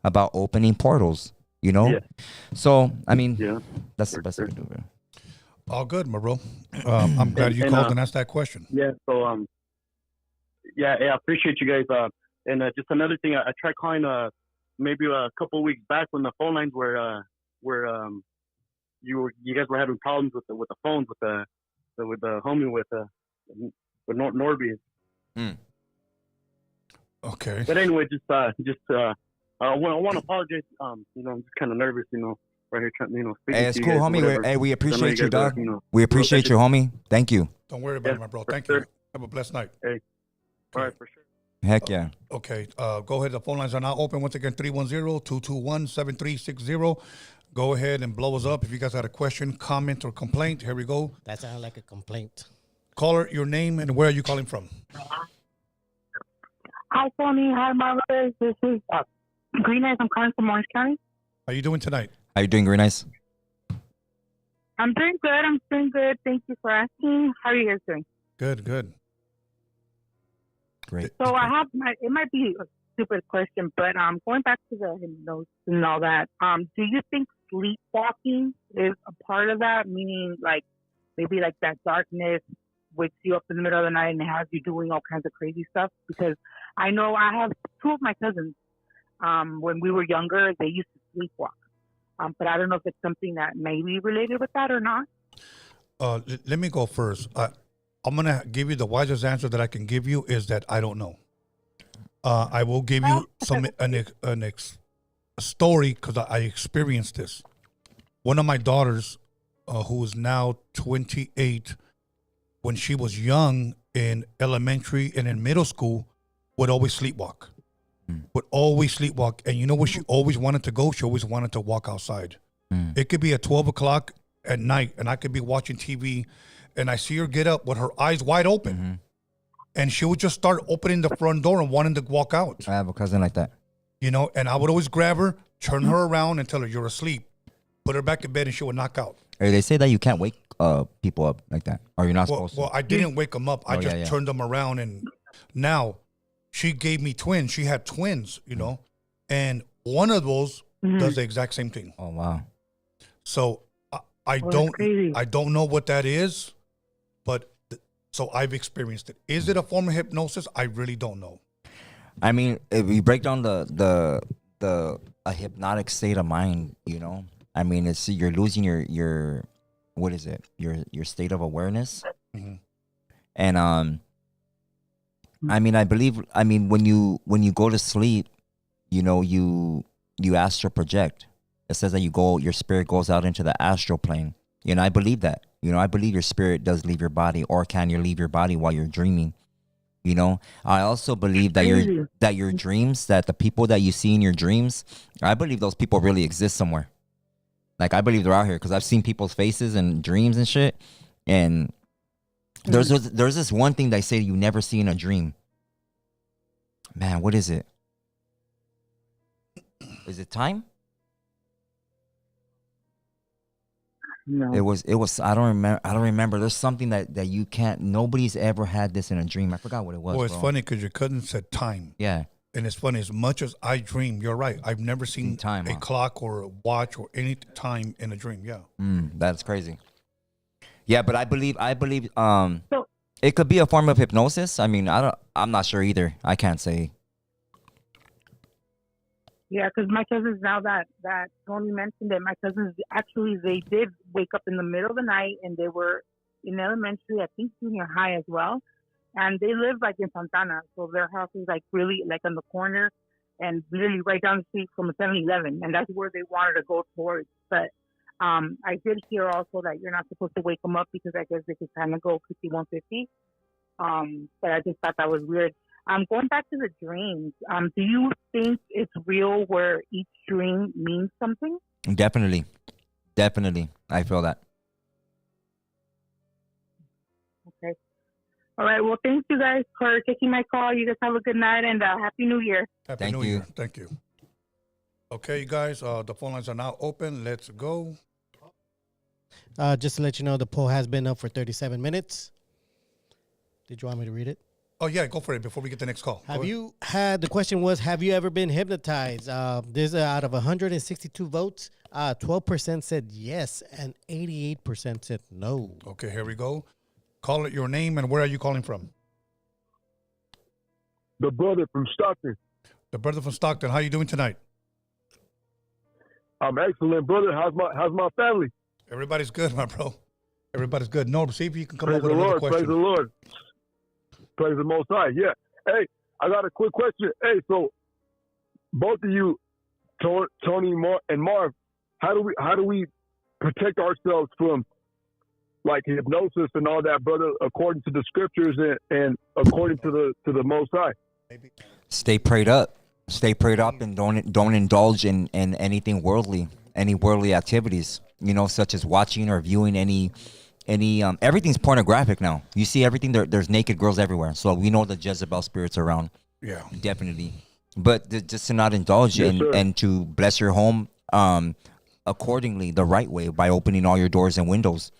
about opening portals. You know, so I mean, that's the best I can do, bro. All good, my bro. I'm glad you called and asked that question. Yeah. So I appreciate you guys. And just another thing, I tried calling maybe a couple of weeks back when the phone lines were you guys were having problems with the phones with the homie with Norby. Okay. But anyway, I want to apologize. You know, I'm just kind of nervous. You know, right here trying, speaking Hey, it's to cool, you guys, homie. Hey, we appreciate you, dog. Are, we appreciate you, homie. Thank you. Don't worry about it, my bro. Thank you. Have a blessed night. Hey. All right, for sure. Heck yeah. Okay. Go ahead. The phone lines are now open. Once again, 310-221-7360. Go ahead and blow us up. If you guys had a question, comment, or complaint, here we go. That sounds like a complaint. Caller, your name and where are you calling from? Hi, Tony. Hi, Marvelous. This is Green Eyes. I'm calling from Orange County. How you doing tonight? How you doing, Green Eyes? I'm doing good. Thank you for asking. How are you guys doing? Good. Great. So I have it might be a stupid question, but going back to the hypnosis and all that, do you think sleepwalking is a part of that? Meaning, like, maybe like that darkness wakes you up in the middle of the night and has you doing all kinds of crazy stuff? Because I know I have two of my cousins, when we were younger, they used to sleepwalk. But I don't know if it's something that may be related with that or not. Let me go first. I'm going to give you the wisest answer that I can give you is that I don't know. I will give you a story because I experienced this. One of my daughters, who is now 28, when she was young in elementary and in middle school, would always sleepwalk. And you know where she always wanted to go? She always wanted to walk outside. It could be at 12 o'clock at night, and I could be watching TV, and I see her get up with her eyes wide open. And she would just start opening the front door and wanting to walk out. I have a cousin like that. You know, and I would always grab her, turn her around, and tell her, you're asleep. Put her back in bed, and she would knock out. Hey, they say that you can't wake people up like that, or you're not supposed to. Well, I didn't wake them up. I just turned them around, and now she gave me twins. She had twins, you know, and one of those does the exact same thing. Oh, wow. So I don't know what that is, but so I've experienced it. Is it a form of hypnosis? I really don't know. I mean, if you break down a hypnotic state of mind, you know, I mean, it's you're losing your what is it? Your state of awareness. And I mean, when you go to sleep, you know, you astral project. It says that your spirit goes out into the astral plane. You know, I believe that. You know, I believe your spirit does leave your body, or can you leave your body while you're dreaming? You know, I also believe that your dreams, that the people that you see in your dreams, I believe those people really exist somewhere. Like, I believe they're out here because I've seen people's faces and dreams and shit. And there's this one thing they say you never see in a dream. Man, what is it? Is it time? No. It was. I don't remember. There's something that you can't. Nobody's ever had this in a dream. I forgot what it was. Well, it's bro. funny because your cousin said time. Yeah. And it's funny, as much as I dream, you're right. I've never seen time, a huh? clock or a watch or any time in a dream. Yeah. That's crazy. Yeah, but I believe So- it could be a form of hypnosis. I mean, I'm not sure either. I can't say. Yeah, because my cousins, now that Tony mentioned it, my cousins actually, they did wake up in the middle of the night, and they were in elementary, I think junior high as well. And they live like in Santana, so their house is like really like on the corner and literally right down the street from a 7-Eleven, and that's where they wanted to go towards. But I did hear also that you're not supposed to wake them up because I guess they could kind of go 5150. But I just thought that was weird. Going back to the dreams, do you think it's real where each dream means something? Definitely. I feel that. Okay. All right. Well, thank you guys for taking my call. You guys have a good night and Happy New Year. Happy New Year. Thank you. Okay, you guys, the phone lines are now open. Let's go. Just to let you know, the poll has been up for 37 minutes. Did you want me to read it? Oh, yeah, go for it before we get the next call. The question was, have you ever been hypnotized? There's out of 162 votes, 12% said yes, and 88% said no. Okay, here we go. Call it your name, and where are you calling from? The brother from Stockton. The brother from Stockton. How you doing tonight? I'm excellent, brother. How's my family? Everybody's good, my bro. Everybody's good. No, see if you can come Praise up with the another Lord. question. Praise the Lord. Praise the Most High. Yeah. Hey, I got a quick question. Hey, so both of you, Tony and Marv, how do we protect ourselves from like hypnosis and all that, brother, according to the scriptures and according to the Most High? Stay prayed up, and don't indulge in anything worldly, any worldly activities, such as watching or viewing any everything's pornographic now. You see everything, there's naked girls everywhere, so we know the Jezebel spirits around. Yeah, definitely. But just to not indulge and to bless your home accordingly, the right way, by opening all your doors and windows,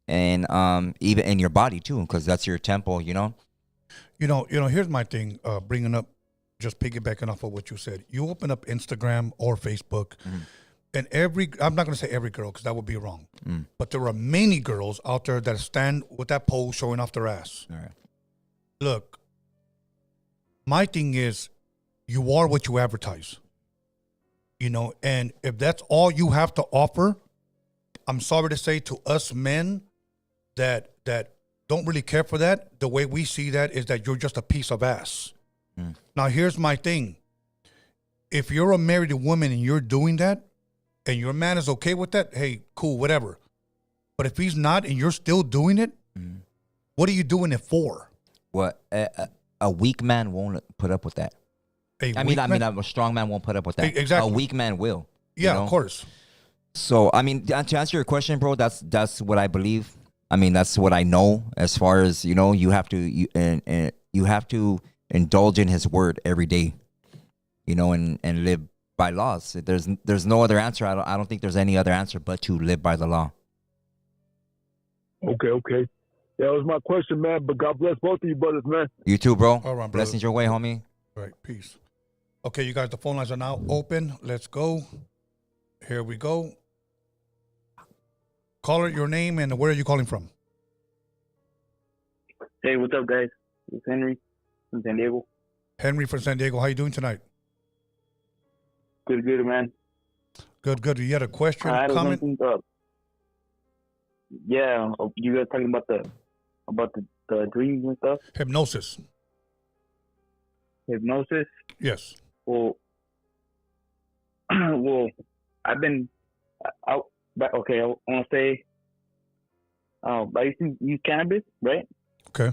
and even in your body too, because that's your temple. Here's my thing. Bringing up, just piggybacking off of what you said. You open up Instagram or Facebook, and I'm not going to say every girl because that would be wrong, but there are many girls out there that stand with that pose showing off their ass. All right. Look, my thing is, you are what you advertise. And if that's all you have to offer, I'm sorry to say to us men that don't really care for that, the way we see that is that you're just a piece of ass. Now, here's my thing. If you're a married woman and you're doing that, and your man is okay with that, hey, cool, whatever. But if he's not and you're still doing it, what are you doing it for? What a weak man won't put up with that. I mean, a strong man won't put up with that. Exactly. A weak man will. Yeah, of course. So, I mean, to answer your question, bro, that's what I believe. I mean, that's what I know. As far as you have to indulge in His word every day, and live by laws. There's no other answer. I don't think there's any other answer but to live by the law. Okay. That was my question, man. But God bless both of you brothers, man. You too, bro. All right, blessings your way, homie. All right, peace. Okay, you guys, the phone lines are now open. Let's go. Here we go. Caller, your name and where are you calling from? Hey, what's up, guys? It's Henry from San Diego. Henry from San Diego. How you doing tonight? Good, man. Good. You had a question, I had comment? Yeah, you guys talking about the dreams and stuff? Hypnosis. Hypnosis? Yes. Well, I've been I want to say, I used to use cannabis, right? Okay.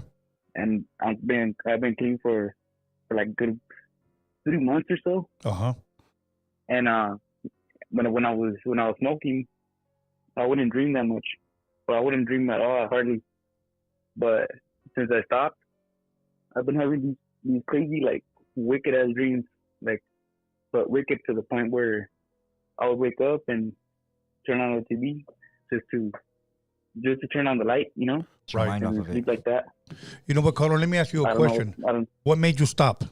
And I've been clean for like good 3 months or so. Uh-huh. And when I was smoking, I wouldn't dream that much. But I wouldn't dream at all, hardly. But since I stopped, I've been having these crazy, like, wicked ass dreams, but wicked to the point where I would wake up and turn on the TV, just to turn on the light, you know, Get your mind and off of sleep it. like that. You know what, Carlo? Let me ask you I a don't know. question. I don't. What made you stop?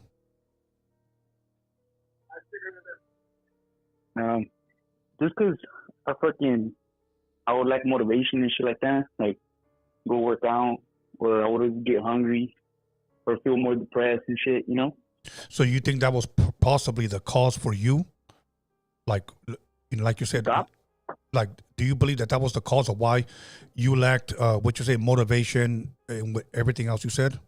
Just because I would like motivation and shit like that, like go work out, or I would get hungry, or feel more depressed and shit, you know. So you think that was possibly the cause for you? Like, you know, like you said, Stop. like, do you believe that that was the cause of why you lacked, what you say, motivation and with everything else you said?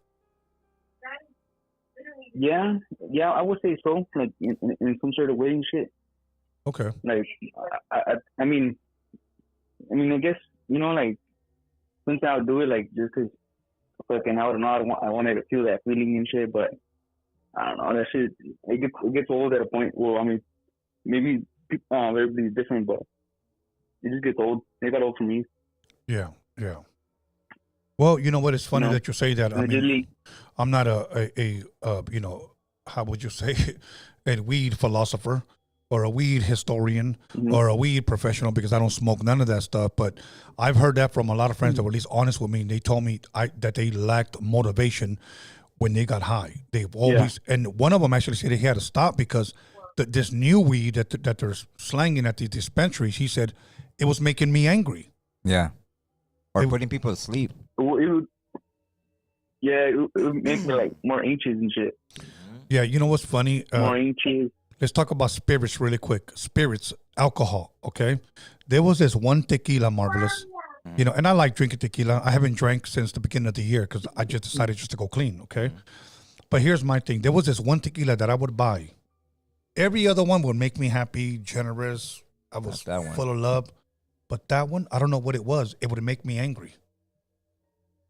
Yeah, I would say so. Like in some sort of way and shit. Okay. Like, I mean, I guess, you know, like, since I would do it, like, just because fucking, I don't know, I wanted to feel that feeling and shit, but I don't know, that shit, it gets old at a point. Well, I mean, maybe everybody's different, but it just gets old. It got old for me. Yeah. Yeah. Well, you know what? It's funny You know, that you say that. I and mean, really, I'm not a you know, how would you say, a weed philosopher or a weed historian or a weed professional, because I don't smoke none of that stuff. But I've heard that from a lot of friends that were at least honest with me. And they told me that they lacked motivation when they got high. They've always, and one of them actually said he had to stop because this new weed that they're slanging at the dispensaries, he said it was making me angry. Yeah. Or putting people to sleep. it would make me like more anxious and shit. Yeah, you know what's funny? More anxious. Let's talk about spirits really quick. Spirits, alcohol, okay? There was this one tequila, Marvelous, you know, and I like drinking tequila. I haven't drank since the beginning of the year because I just decided just to go clean, okay? But here's my thing. There was this one tequila that I would buy. Every other one would make me happy, generous. I was full of love. But that one, I don't know what it was. It would make me angry.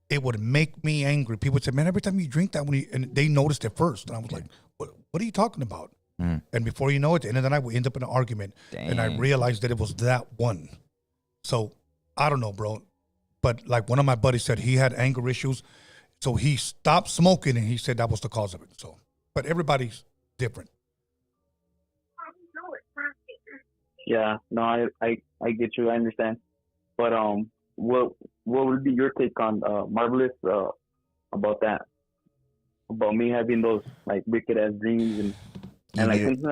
It would make me angry. People would say, man, every time you drink that one, and they noticed it first. And I was like, what are you talking about? And before you know it, at the end of the night, we end up in an argument. And I realized that it was that one. So I don't know, bro. But like one of my buddies said, he had anger issues. So he stopped smoking and he said that was the cause of it. So, but everybody's different. Yeah, no, I get you. I understand. But what would be your take on Marvelous about that? About me having those like wicked ass dreams and like sometimes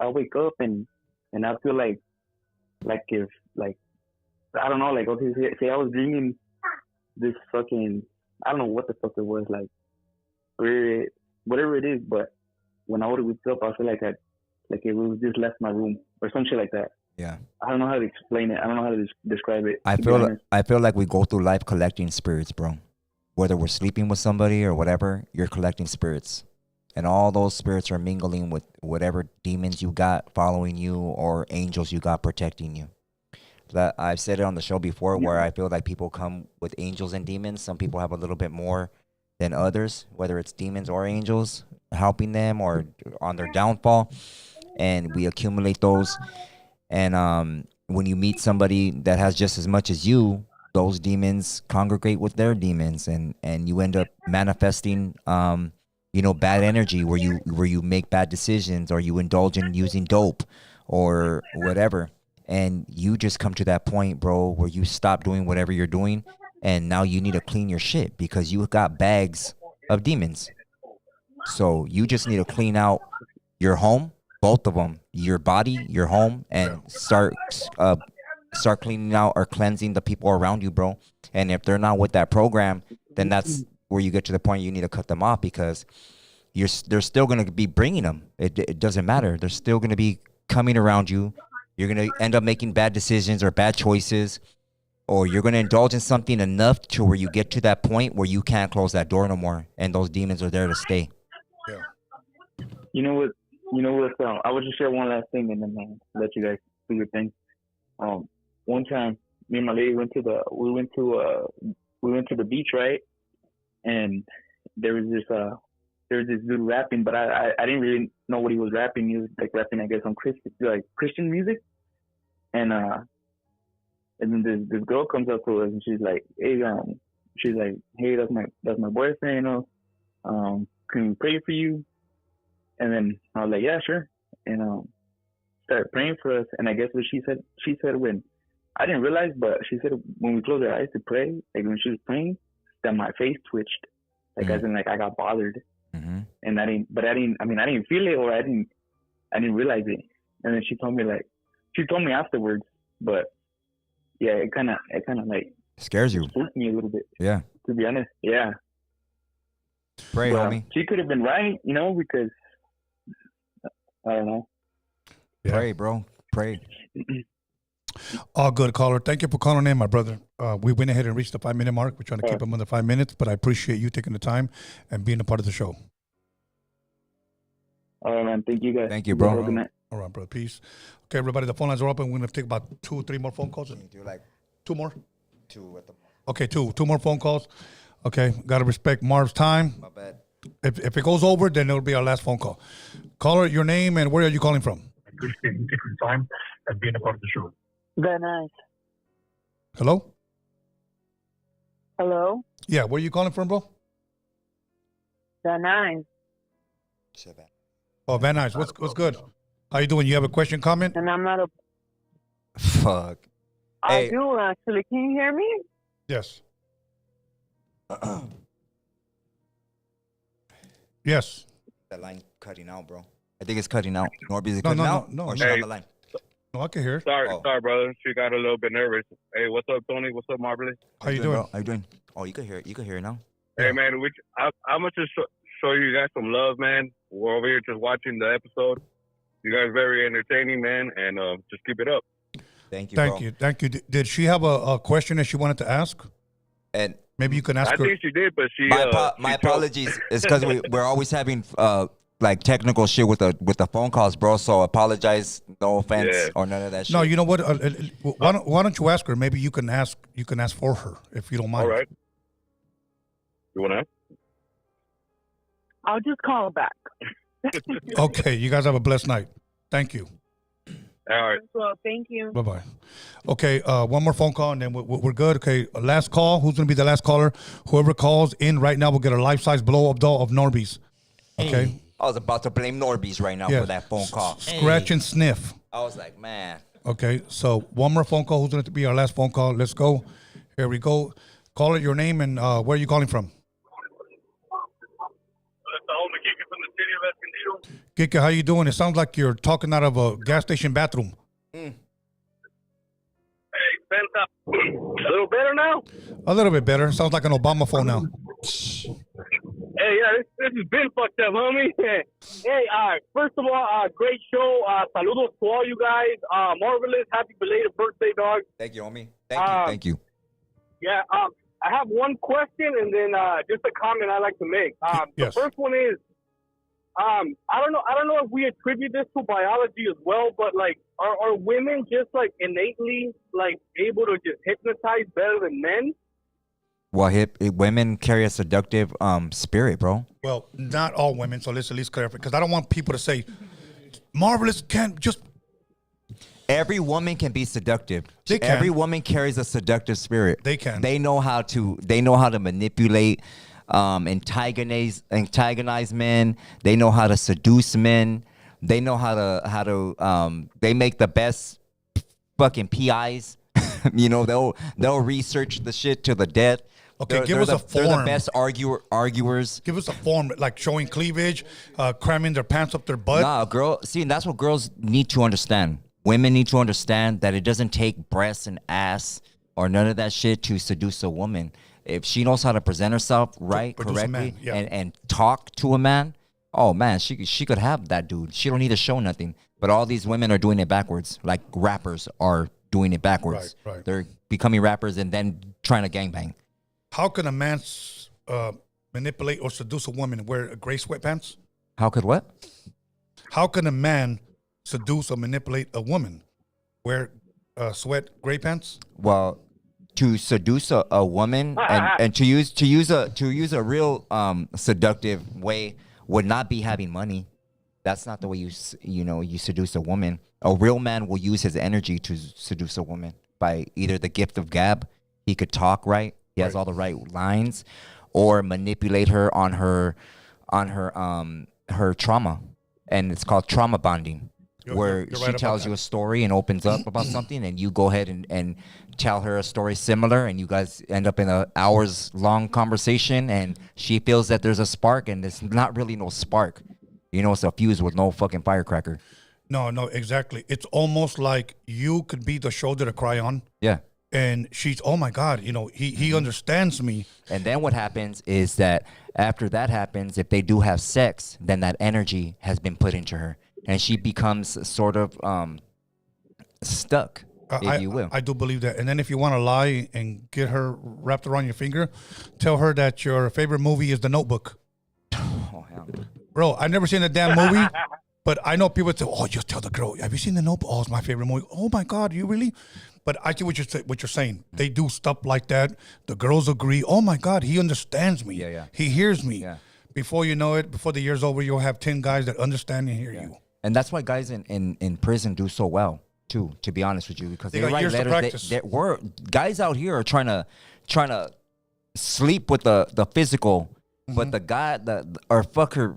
I wake up and I feel like if like I don't know, like okay, say I was dreaming this fucking, I don't know what the fuck it was, like whatever it is, but when I would wake up I feel like it was just left my room or some shit like that. Yeah. I don't know how to explain it. I don't know how to describe it. I feel like we go through life collecting spirits, bro. Whether we're sleeping with somebody or whatever, you're collecting spirits. And all those spirits are mingling with whatever demons you got following you or angels you got protecting you. That I've said it on the show before where I feel like people come with angels and demons. Some people have a little bit more than others, whether it's demons or angels helping them or on their downfall. And we accumulate those. And when you meet somebody that has just as much as you, those demons congregate with their demons, and you end up manifesting, bad energy where you make bad decisions or you indulge in using dope or whatever, and you just come to that point, bro, where you stop doing whatever you're doing, and now you need to clean your shit because you got bags of demons. So you just need to clean out your home. Both of them, your body, your home, and start cleaning out or cleansing the people around you, bro. And if they're not with that program, then that's where you get to the point you need to cut them off because they're still going to be bringing them. It doesn't matter. They're still going to be coming around you. You're going to end up making bad decisions or bad choices, or you're going to indulge in something enough to where you get to that point where you can't close that door no more, and those demons are there to stay. Yeah. You know what? I would just share one last thing and then let you guys do your thing. One time, me and my lady went to the beach, right? And there was this dude rapping, but I didn't really know what he was rapping. He was like rapping, I guess, on Christian music. And then this girl comes up to us and she's like, hey, that's my boyfriend, you know. Can we pray for you? And then I was like, yeah, sure. And started praying for us. And I guess what she said when I didn't realize, but she said when we closed our eyes to pray, like when she was praying, that my face twitched, like as in like I got bothered, and I didn't feel it, or I didn't realize it. And then she told me afterwards, but yeah, it kind of like scares you, spooked me a little bit. Yeah, to be honest, yeah. Pray, homie. She could have been right, because I don't know. Yeah. Pray, bro. Pray. All good, caller. Thank you for calling in, my brother. We went ahead and reached the 5-minute mark. We're trying to keep them under 5 minutes, but I appreciate you taking the time and being a part of the show. All right, man. Thank you, guys. Thank you, bro. All right, brother. Peace. Okay, everybody, the phone lines are open. We're going to take about 2 or 3 more phone calls. Do like 2 more? 2 at the moment. Okay, 2 more phone calls. Okay, got to respect Marv's time. My bad. If it goes over, then it'll be our last phone call. Caller, your name and where are you calling from? Appreciate you taking the time and being a part of the show. Very nice. Hello? Hello? Yeah, where are you calling from, bro? Very nice. Oh, Van Nuys. What's good? How you doing? You have a question, comment? And I'm not a... Fuck. I do, actually. Can you hear me? Yes. Yes. That line cutting out, bro. I think it's cutting out. Norby, is it cutting out? No. Or on the line? No, I can hear. Sorry, brother. She got a little bit nervous. Hey, what's up, Tony? What's up, Marvelous? How you doing? How you doing? Oh, you can hear it. You can hear it now. Hey, man, I'm going to show you guys some love, man. We're over here just watching the episode. You guys very entertaining, man, and just keep it up. Thank you, Thank you. Did she have a question that she wanted to ask? And maybe you can ask her. I think she did, but she... My apologies. It's because we're always having... like technical shit with the phone calls, bro. So apologize, no offense or none of that shit. No, you know what? Why don't you ask her? Maybe you can ask for her if you don't mind. All right. You want to ask? I'll just call back. Okay, you guys have a blessed night. Thank you. All right. Well, thank you. Bye bye. Okay, one more phone call and then we're good. Okay, last call. Who's gonna be the last caller? Whoever calls in right now will get a life-size blow-up doll of Norby's. Okay. Hey. I was about to blame Norby's right now for that phone call. Scratch and sniff. I was like, man. Okay, so one more phone call. Who's going to be our last phone call? Let's go. Here we go. Call it your name and where are you calling from? Kike, how you doing? It sounds like you're talking out of a gas station bathroom. Hey, Santa. A little better now? A little bit better. Sounds like an Obama phone now. Hey, yeah, this has been fucked up, homie. Hey, first of all, great show. Saludos to all you guys. Marvelous. Happy belated birthday, dog. Thank you, homie. Thank you. Yeah, I have one question and then just a comment I'd like to make. The first one is, I don't know if we attribute this to biology as well, but like, are women just like innately like able to just hypnotize better than men? Well, women carry a seductive spirit, bro. Well, not all women, so let's at least clarify, because I don't want people to say, Marvelous can't just... Every woman can be seductive. They can. Every woman carries a seductive spirit. They can. They know how to manipulate, antagonize men. They know how to seduce men. They know how to they make the best fucking PIs. You know, they'll research the shit to the death. Okay, give us a form. They're the best arguers. Give us a form, like showing cleavage, cramming their pants up their butt. Nah, and that's what girls need to understand. Women need to understand that it doesn't take breasts and ass or none of that shit to seduce a woman. If she knows how to present herself correctly, and talk to a man, oh man, she could have that dude. She don't need to show nothing. But all these women are doing it backwards, like rappers are doing it backwards. Right. They're becoming rappers and then trying to gangbang. How can a man manipulate or seduce a woman and wear gray sweatpants? How could what? How can a man seduce or manipulate a woman? Wear gray pants? Well, to seduce a woman and to use a real seductive way would not be having money. That's not the way you seduce a woman. A real man will use his energy to seduce a woman by either the gift of gab. He could talk right. He has all the right lines, or manipulate her on her trauma, and it's called trauma bonding. where you're she right tells about you a story and opens up about something, and you go ahead and tell her a story similar, and you guys end up in a hours long conversation, and she feels that there's a spark, and it's not really no spark. You know, it's a fuse with no fucking firecracker. No, exactly. It's almost like you could be the shoulder to cry on. Yeah. And she's, oh my God, you know, he understands me. And then what happens is that after that happens, if they do have sex, then that energy has been put into her, and she becomes sort of stuck, if you will. I do believe that. And then if you want to lie and get her wrapped around your finger, tell her that your favorite movie is The Notebook. Oh, hell no. Bro, I've never seen the damn movie, but I know people say, oh, just tell the girl, have you seen The Notebook? Oh, it's my favorite movie. Oh my God, you really? But I get what you're saying. They do stuff like that. The girls agree. Oh my God, he understands me. Yeah. He hears me. Yeah. Before you know it, before the year's over, you'll have 10 guys that understand and hear you. And that's why guys in prison do so well too, to be honest with you, because They they got write years to letters. practice. We're guys out here are trying to sleep with the physical, but the guy or fucker.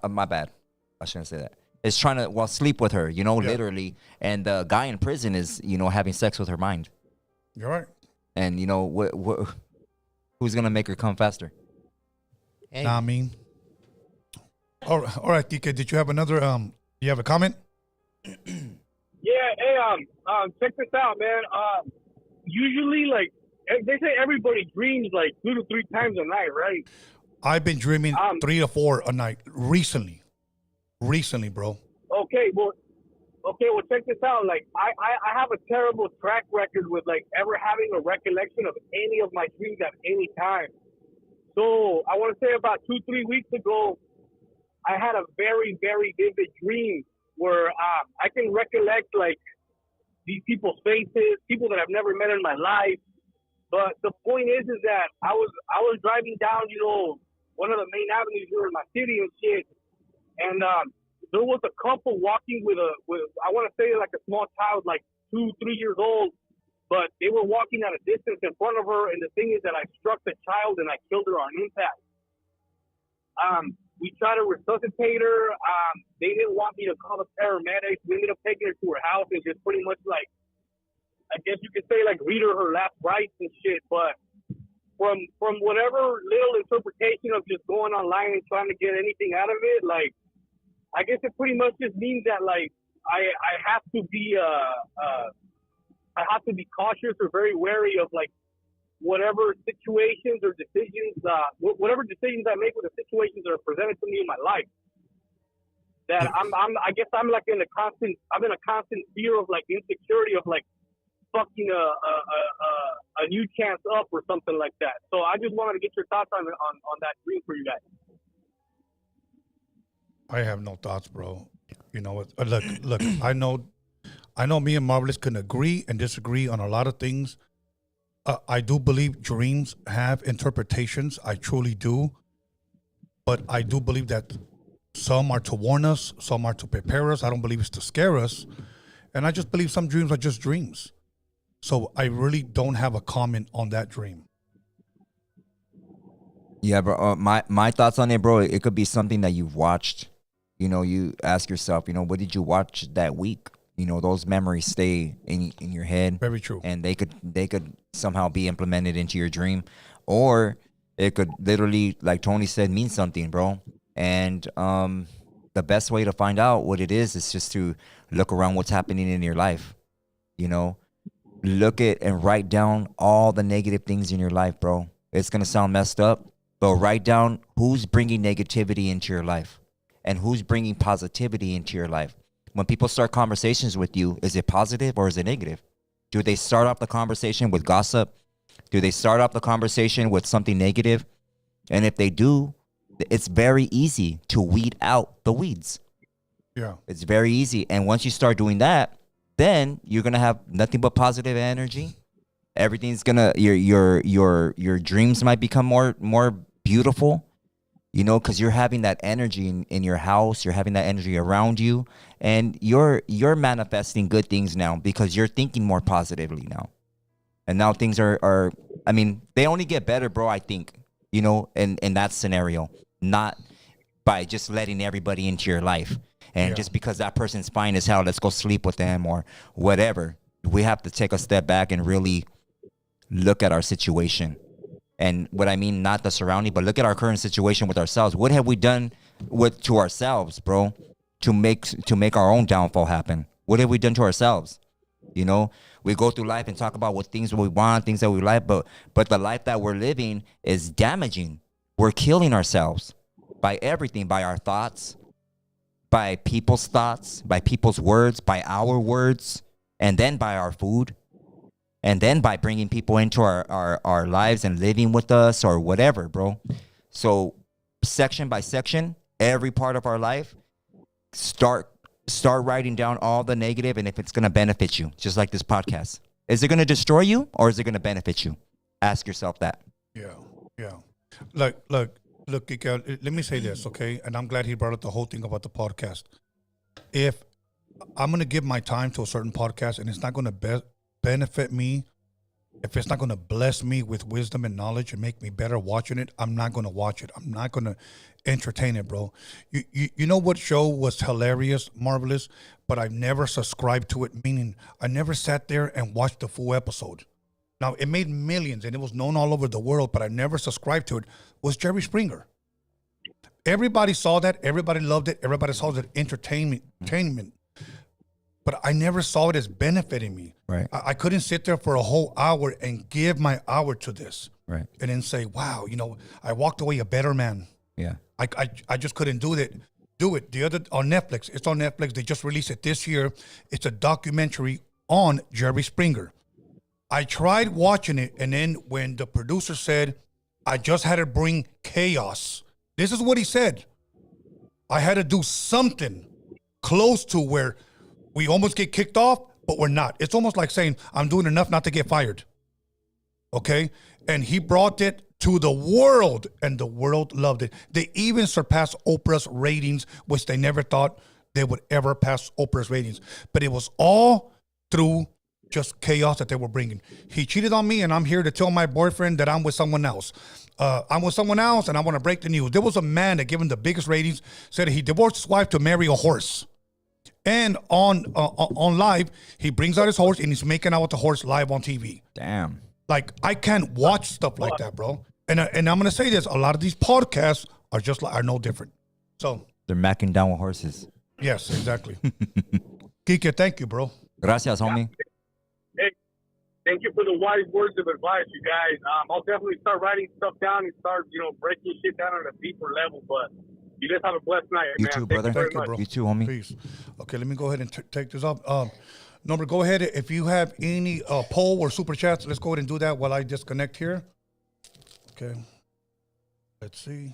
My bad. I shouldn't say that. Is trying to sleep with her, you know, literally, and the guy in prison is, you know, having sex with her mind. You're right. And you know who's gonna make her come faster? Hey. Nah, I mean. All right, DK, did you have another, you have a comment? Yeah, hey, check this out, man. Usually, like, they say everybody dreams like 2 to 3 times a night, right? I've been dreaming 3 to 4 a night recently, bro. Okay, well, check this out. Like, I have a terrible track record with, like, ever having a recollection of any of my dreams at any time. So I want to say about 2-3 weeks ago, I had a very, very vivid dream where I can recollect, like, these people's faces, people that I've never met in my life. But the point is that I was driving down, you know, one of the main avenues here in my city and shit, and there was a couple walking with I want to say like a small child, like 2-3 years old, but they were walking at a distance in front of her. And the thing is that I struck the child and I killed her on impact. We tried to resuscitate her. They didn't want me to call the paramedics. We ended up taking her to her house and just pretty much, like, I guess you could say, like, read her last rites and shit. But from whatever little interpretation of just going online and trying to get anything out of it, like, I guess it pretty much just means that, like, I have to be cautious or very wary of, like, whatever situations or decisions, whatever decisions I make with the situations that are presented to me in my life. That I guess I'm like in a constant fear of, like, insecurity of, like, fucking a new chance up or something like that. So I just wanted to get your thoughts on that dream for you guys. I have no thoughts, bro. You know what? Look. I know me and Marvelous can agree and disagree on a lot of things. I do believe dreams have interpretations. I truly do. But I do believe that some are to warn us, some are to prepare us. I don't believe it's to scare us. And I just believe some dreams are just dreams. So I really don't have a comment on that dream. Yeah, bro. My thoughts on it, bro. It could be something that you've watched. You know, you ask yourself, you know, what did you watch that week? You know, those memories stay in your head. Very true. And they could somehow be implemented into your dream, or it could literally, like Tony said, mean something, bro. And the best way to find out what it is just to look around what's happening in your life. You know, look at and write down all the negative things in your life, bro. It's gonna sound messed up, but write down who's bringing negativity into your life and who's bringing positivity into your life. When people start conversations with you, is it positive or is it negative? Do they start off the conversation with gossip? Do they start off the conversation with something negative? And if they do, it's very easy to weed out the weeds. Yeah. It's very easy. And once you start doing that, then you're going to have nothing but positive energy. Everything's going to, your dreams might become more beautiful. You know, because you're having that energy in your house, you're having that energy around you, and you're manifesting good things now because you're thinking more positively now. And now things are I mean, they only get better, bro, I think, you know, in that scenario, not by just letting everybody into your life. And just because that person's fine as hell, let's go sleep with them or whatever. We have to take a step back and really look at our situation. And what I mean, not the surrounding, but look at our current situation with ourselves. What have we done to ourselves, bro, to make our own downfall happen? What have we done to ourselves? You know, we go through life and talk about what things we want, things that we like, but the life that we're living is damaging. We're killing ourselves by everything, by our thoughts, by people's thoughts, by people's words, by our words, and then by our food. And then by bringing people into our lives and living with us or whatever, bro. So section by section, every part of our life, start writing down all the negative and if it's going to benefit you, just like this podcast. Is it going to destroy you or is it going to benefit you? Ask yourself that. Yeah. Look, Kika, let me say this, okay? And I'm glad he brought up the whole thing about the podcast. If I'm going to give my time to a certain podcast and it's not going to benefit me, if it's not going to bless me with wisdom and knowledge and make me better watching it, I'm not going to watch it. I'm not going to entertain it, bro. You know what show was hilarious, marvelous, but I've never subscribed to it, meaning I never sat there and watched the full episode. Now, it made millions and it was known all over the world, but I never subscribed to it, was Jerry Springer. Everybody saw that. Everybody loved it. Everybody saw it entertainment. But I never saw it as benefiting me. Right. I couldn't sit there for a whole hour and give my hour to this. Right. And then say, wow, you know, I walked away a better man. Yeah. I just couldn't do it. The other on Netflix. It's on Netflix. They just released it this year. It's a documentary on Jerry Springer. I tried watching it, and then when the producer said, I just had to bring chaos. This is what he said. I had to do something close to where we almost get kicked off, but we're not. It's almost like saying, I'm doing enough not to get fired. Okay? And he brought it to the world, and the world loved it. They even surpassed Oprah's ratings, which they never thought they would ever pass Oprah's ratings. But it was all through just chaos that they were bringing. He cheated on me, and I'm here to tell my boyfriend that I'm with someone else. I'm with someone else, and I want to break the news. There was a man that gave him the biggest ratings, said he divorced his wife to marry a horse. And on live, he brings out his horse and he's making out with the horse live on TV. Damn. Like, I can't watch stuff like that, bro. And I'm going to say this. A lot of these podcasts are no different. So they're macking down with horses. Yes, exactly. Kike, thank you, bro. Gracias, homie. Hey, thank you for the wise words of advice, you guys. I'll definitely start writing stuff down and start, breaking shit down on a deeper level, but you guys have a blessed night, you man. Too, brother. Thank you, bro. You too, homie. Peace. Okay, let me go ahead and take this up. Number, go ahead. If you have any poll or super chats, let's go ahead and do that while I disconnect here. Okay. Let's see.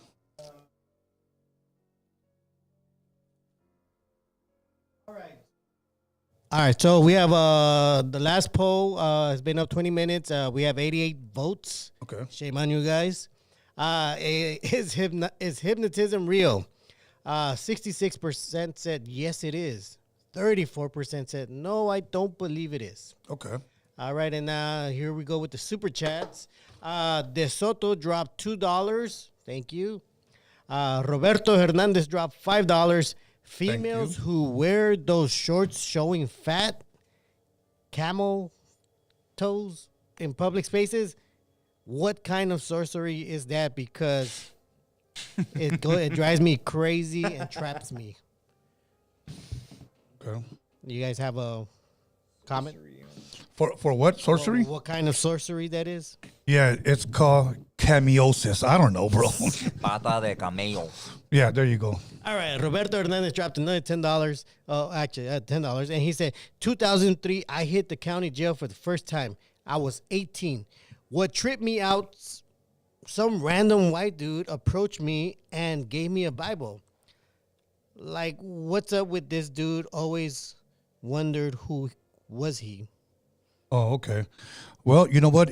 All right, so we have the last poll has been up 20 minutes. We have 88 votes. Okay. Shame on you guys. Is hypnotism real? 66% said yes, it is. 34% said no, I don't believe it is. Okay. All right, and here we go with the super chats. De Soto dropped $2. Thank you. Roberto Hernandez dropped $5. Females who wear those shorts showing fat camel toes in public spaces, what kind of sorcery is that? Because it drives me crazy and traps me. Okay. You guys have a comment? For what? Sorcery? What kind of sorcery that is? Yeah, it's called camiosis. I don't know, bro. Pata de camello. Yeah, there you go. All right, Roberto Hernandez dropped another $10. Actually, $10, and he said, 2003, I hit the county jail for the first time. I was 18. What tripped me out? Some random white dude approached me and gave me a Bible. Like, what's up with this dude? Always wondered who was he. Oh, okay. Well, you know what?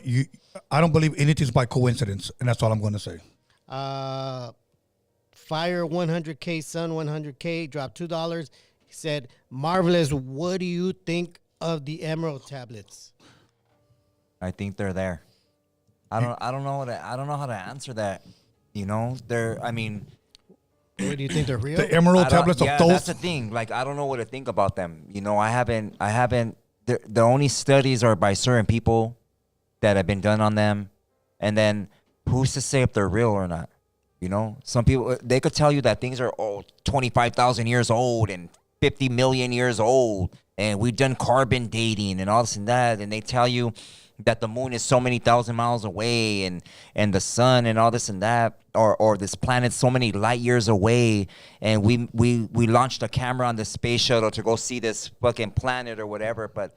I don't believe anything's by coincidence, and that's all I'm going to say. Fire 100K, Sun 100K, dropped $2. He said, Marvelous, what do you think of the Emerald tablets? I think they're there. I don't know how to answer that. What do you think they're real? The emerald tablets of Yeah, Thoth. that's the thing. Like, I don't know what to think about them. You know, I haven't. The only studies are by certain people that have been done on them, and then who's to say if they're real or not? You know, some people, they could tell you that things are 25,000 years old and 50 million years old, and we've done carbon dating and all this and that, and they tell you that the moon is so many thousand miles away, and the sun and all this and that, or this planet's so many light years away, and we launched a camera on the space shuttle to go see this fucking planet or whatever. But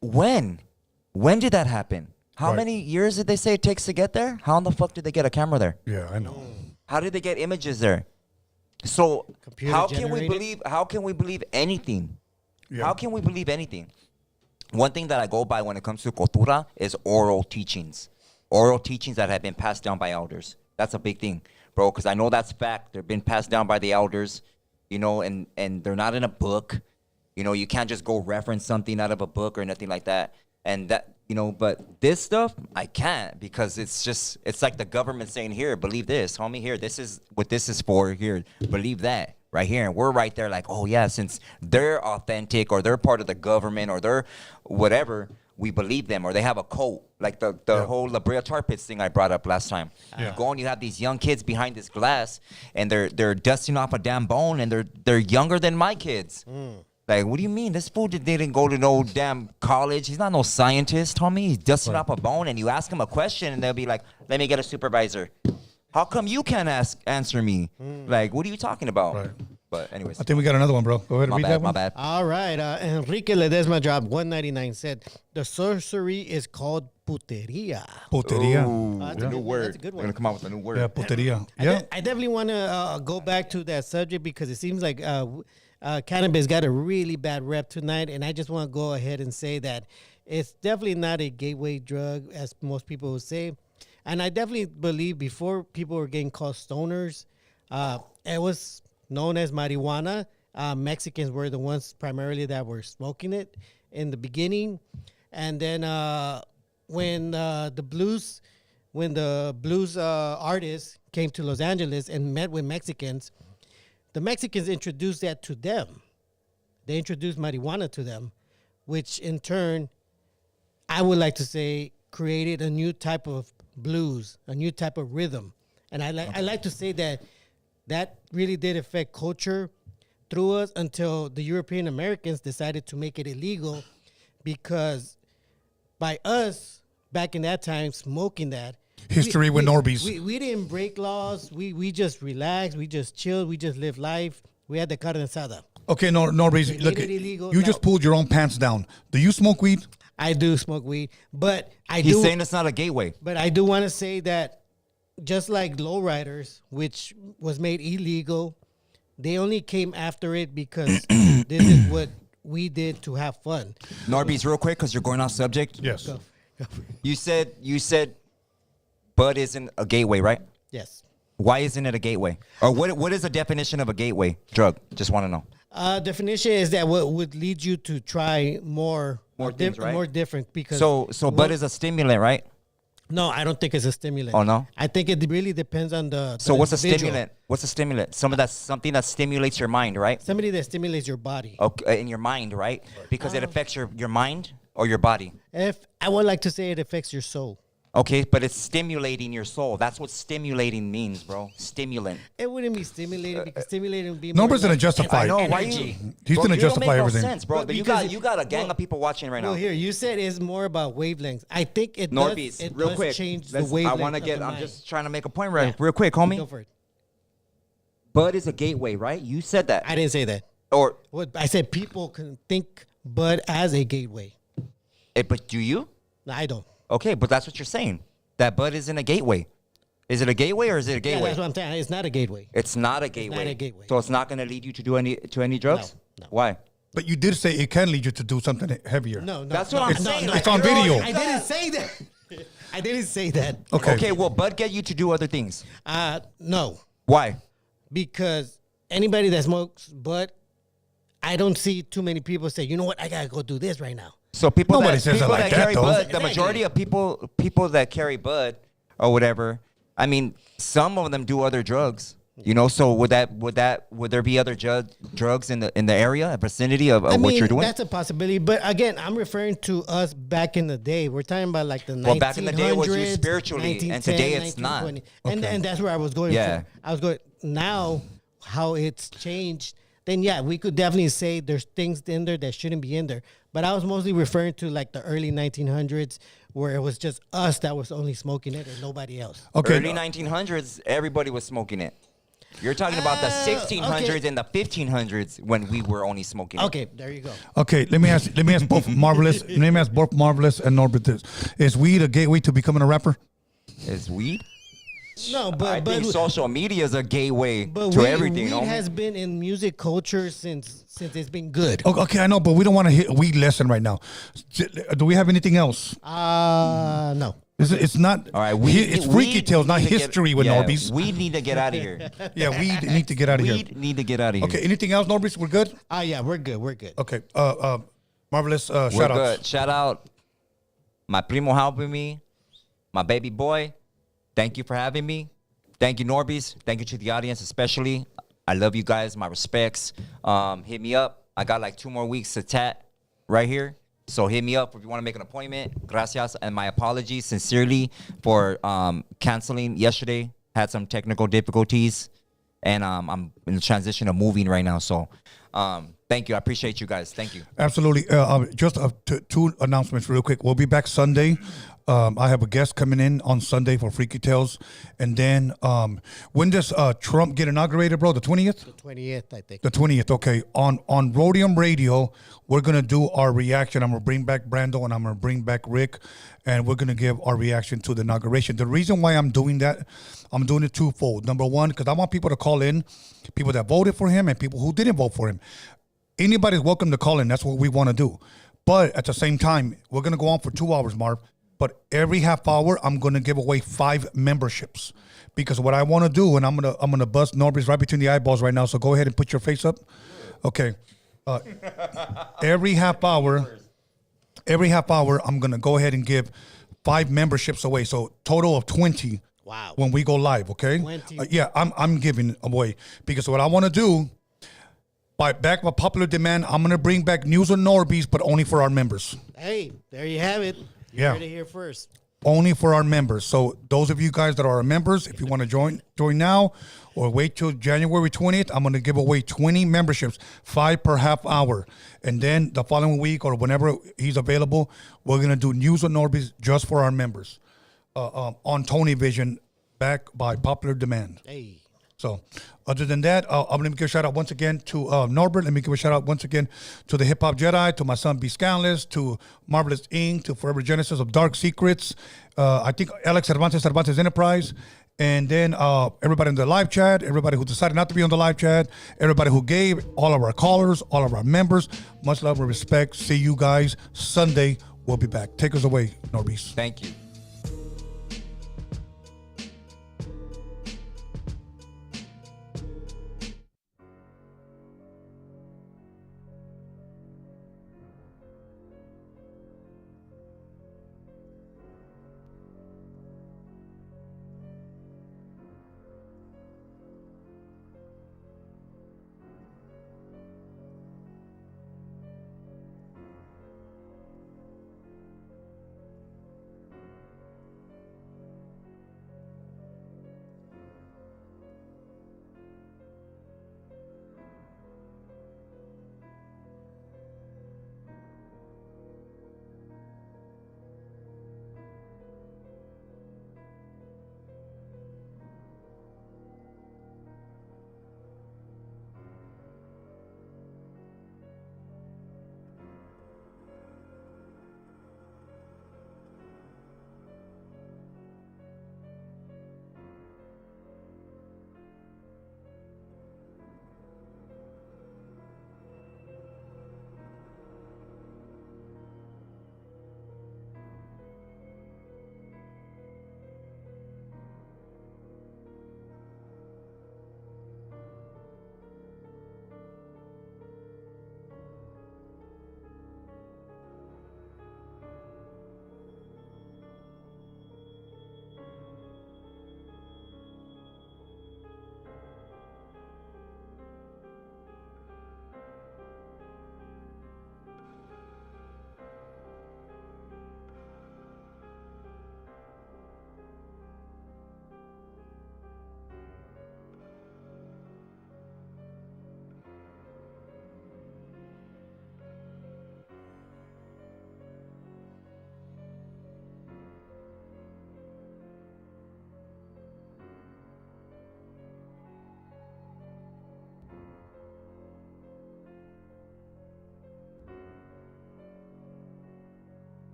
when did that happen? How many years did they say it takes to get there? How in the fuck did they get a camera there? Yeah, I know. How did they get images there? So how can we believe anything? Yeah. How can we believe anything? One thing that I go by when it comes to cultura is oral teachings. Oral teachings that have been passed down by elders. That's a big thing, bro, because I know that's fact. They've been passed down by the elders, you know, and they're not in a book. You know, you can't just go reference something out of a book or nothing like that. And that, you know, but this stuff, I can't, because it's like the government saying, here, believe this, homie, here, this is what this is for, here, believe that. Right here, and we're right there like, oh yeah, since they're authentic or they're part of the government or they're whatever, we believe them, or they have a cult, like the whole La Brea Tar Pits thing I brought up last time. Yeah. You go and you have these young kids behind this glass, and they're dusting off a damn bone, and they're younger than my kids. Like, what do you mean? This fool didn't go to no damn college. He's not no scientist, homie. He's dusting off a bone, and you ask him a question, and they'll be like, let me get a supervisor. How come you can't answer me? Like, what are you talking about? Right. But anyways. I think we got another one, bro. Go ahead and read that one. My bad. All right. Enrique Ledesma dropped 199 said, the sorcery is called puteria. Puteria. That's a New good one. word. That's a good We're one. going to come out with a new word. Yeah, puteria. Yeah. I definitely want to go back to that subject because it seems like cannabis got a really bad rep tonight, and I just want to go ahead and say that it's definitely not a gateway drug, as most people would say. And I definitely believe before people were getting called stoners, it was known as marijuana. Mexicans were the ones primarily that were smoking it in the beginning. And then when the blues artists came to Los Angeles and met with Mexicans, the Mexicans introduced that to them. They introduced marijuana to them, which in turn, I would like to say, created a new type of blues, a new type of rhythm. And I like to say that really did affect culture through us until the European Americans decided to make it illegal, because by us back in that time smoking that, history with Norbies. We didn't break laws. We just relaxed. We just chilled. We just lived life. We had the carne asada. Okay, Norbies, look, you just pulled your own pants down. Do you smoke weed? I do smoke weed, but He's saying it's not a gateway. But I do want to say that just like lowriders, which was made illegal, they only came after it because this is what we did to have fun. Norbies, real quick, because you're going off subject. Yes. Go. You said bud isn't a gateway, right? Yes. Why isn't it a gateway? Or what is the definition of a gateway drug? Just want to know. Definition is that what would lead you to try more things, right? More different, because So bud is a stimulant, right? No, I don't think it's a stimulant. Oh, no? I think it really depends on the So what's a individual. stimulant? What's a stimulant? Something that stimulates your mind, right? Somebody that stimulates your body. Okay, in your mind, right? Because it affects your mind or your body. If I would like to say it affects your soul. Okay, but it's stimulating your soul. That's what stimulating means, bro. Stimulant. It wouldn't be stimulating, because stimulating would be Numbers more gonna justify. I know. Why energy. He's bro, gonna you justify don't make everything. No sense, bro. But you got a gang of people watching right Well, now. here, you said it's more about wavelengths. I think it Norbies, does, real quick. change the I wavelength. want to of get. the I'm mind. just trying to make a point real quick, homie. Go for it. Bud is a gateway, right? You said that. I didn't say that. Or What I said, people can think bud as a gateway. but do you? No, I don't. Okay, but that's what you're saying. That bud isn't a gateway. Is it a gateway or is it a Yeah, gateway? that's what I'm saying. It's not a gateway. It's not a gateway. not a gateway. So it's not going to lead you to do any drugs? No. Why? But you did say it can lead you to do something heavier. No. That's what I'm It's- saying. it's on video. I didn't say that. I didn't say that. Okay. Will bud get you to do other things? No. Why? Because anybody that smokes bud, I don't see too many people say, you know what, I gotta go do this right now. So people Nobody that, says people it like that that, carry though. bud, the Exactly. majority of people that carry bud or whatever, I mean, some of them do other drugs. You know, so would there be other drugs in the area, vicinity of what you're doing? That's a possibility. But again, I'm referring to us back in the day. We're talking about like the 1900s. Well, back in the day it was used spiritually, and today it's not. And that's where I was going. Yeah. I was going now. How it's changed, then yeah, we could definitely say there's things in there that shouldn't be in there. But I was mostly referring to like the early 1900s, where it was just us that was only smoking it and nobody else. Okay. Early 1900s, everybody was smoking it. You're talking about the 1600s and the 1500s when we were only smoking it. Okay, there you go. Okay, let me ask both Marvelous. Let me ask both Marvelous and Norbert this: is weed a gateway to becoming a rapper? Is weed? No, I think social media is a gateway to everything. Weed has been in music culture since it's been good. Okay, I know, but we don't want to hit a weed lesson right now. Do we have anything else? No. It's not. All right, it's freaky tales, not history with Norbies. We need to get out of here. Yeah, we need to get out of here. We need to get out of here. Okay, anything else, Norbies? We're good? Yeah, we're good. We're good. Okay, Marvelous, shout We're outs. good. Shout out my primo helping me, my baby boy. Thank you for having me. Thank you, Norbies. Thank you to the audience, especially. I love you guys. My respects. Hit me up. I got like 2 more weeks to tat right here. So hit me up if you want to make an appointment. Gracias. And my apologies sincerely for canceling yesterday. Had some technical difficulties. And I'm in the transition of moving right now. So thank you. I appreciate you guys. Thank you. Absolutely. Just 2 announcements real quick. We'll be back Sunday. I have a guest coming in on Sunday for Freaky Tales. And then when does Trump get inaugurated, bro? The 20th? The 20th, I think. The 20th, okay. On Rhodium Radio, we're going to do our reaction. I'm going to bring back Brando and I'm going to bring back Rick. And we're going to give our reaction to the inauguration. The reason why I'm doing that, I'm doing it twofold. Number one, because I want people to call in, people that voted for him and people who didn't vote for him. Anybody's welcome to call in. That's what we want to do. But at the same time, we're going to go on for 2 hours, Marv. But every half hour, I'm going to give away 5 memberships. Because what I want to do, and I'm gonna bust Norby's right between the eyeballs right now, so go ahead and put your face up. Okay. Every half hour, I'm going to go ahead and give 5 memberships away. So total of 20. Wow. When we go live, okay? 20. Yeah, I'm giving away. Because what I want to do, by popular demand, I'm going to bring back News on Norbies, but only for our members. Hey, there you have it. You heard it here first. Only for our members. So those of you guys that are our members, if you want to join now or wait till January 20th, I'm going to give away 20 memberships, 5 per half hour. And then the following week or whenever he's available, we're going to do News on Norbies just for our members on Tony Vision, back by popular demand. Hey. So other than that, I'm going to give a shout out once again to Norbert. Let me give a shout out once again to the Hip Hop Jedi, to my son B. Scanless, to Marvelous Inc., to Forever Genesis of Dark Secrets, I think Alex Cervantes Enterprise, and then everybody in the live chat, everybody who decided not to be on the live chat, everybody who gave, all of our callers, all of our members. Much love and respect. See you guys Sunday. We'll be back. Take us away, Norbies. Thank you.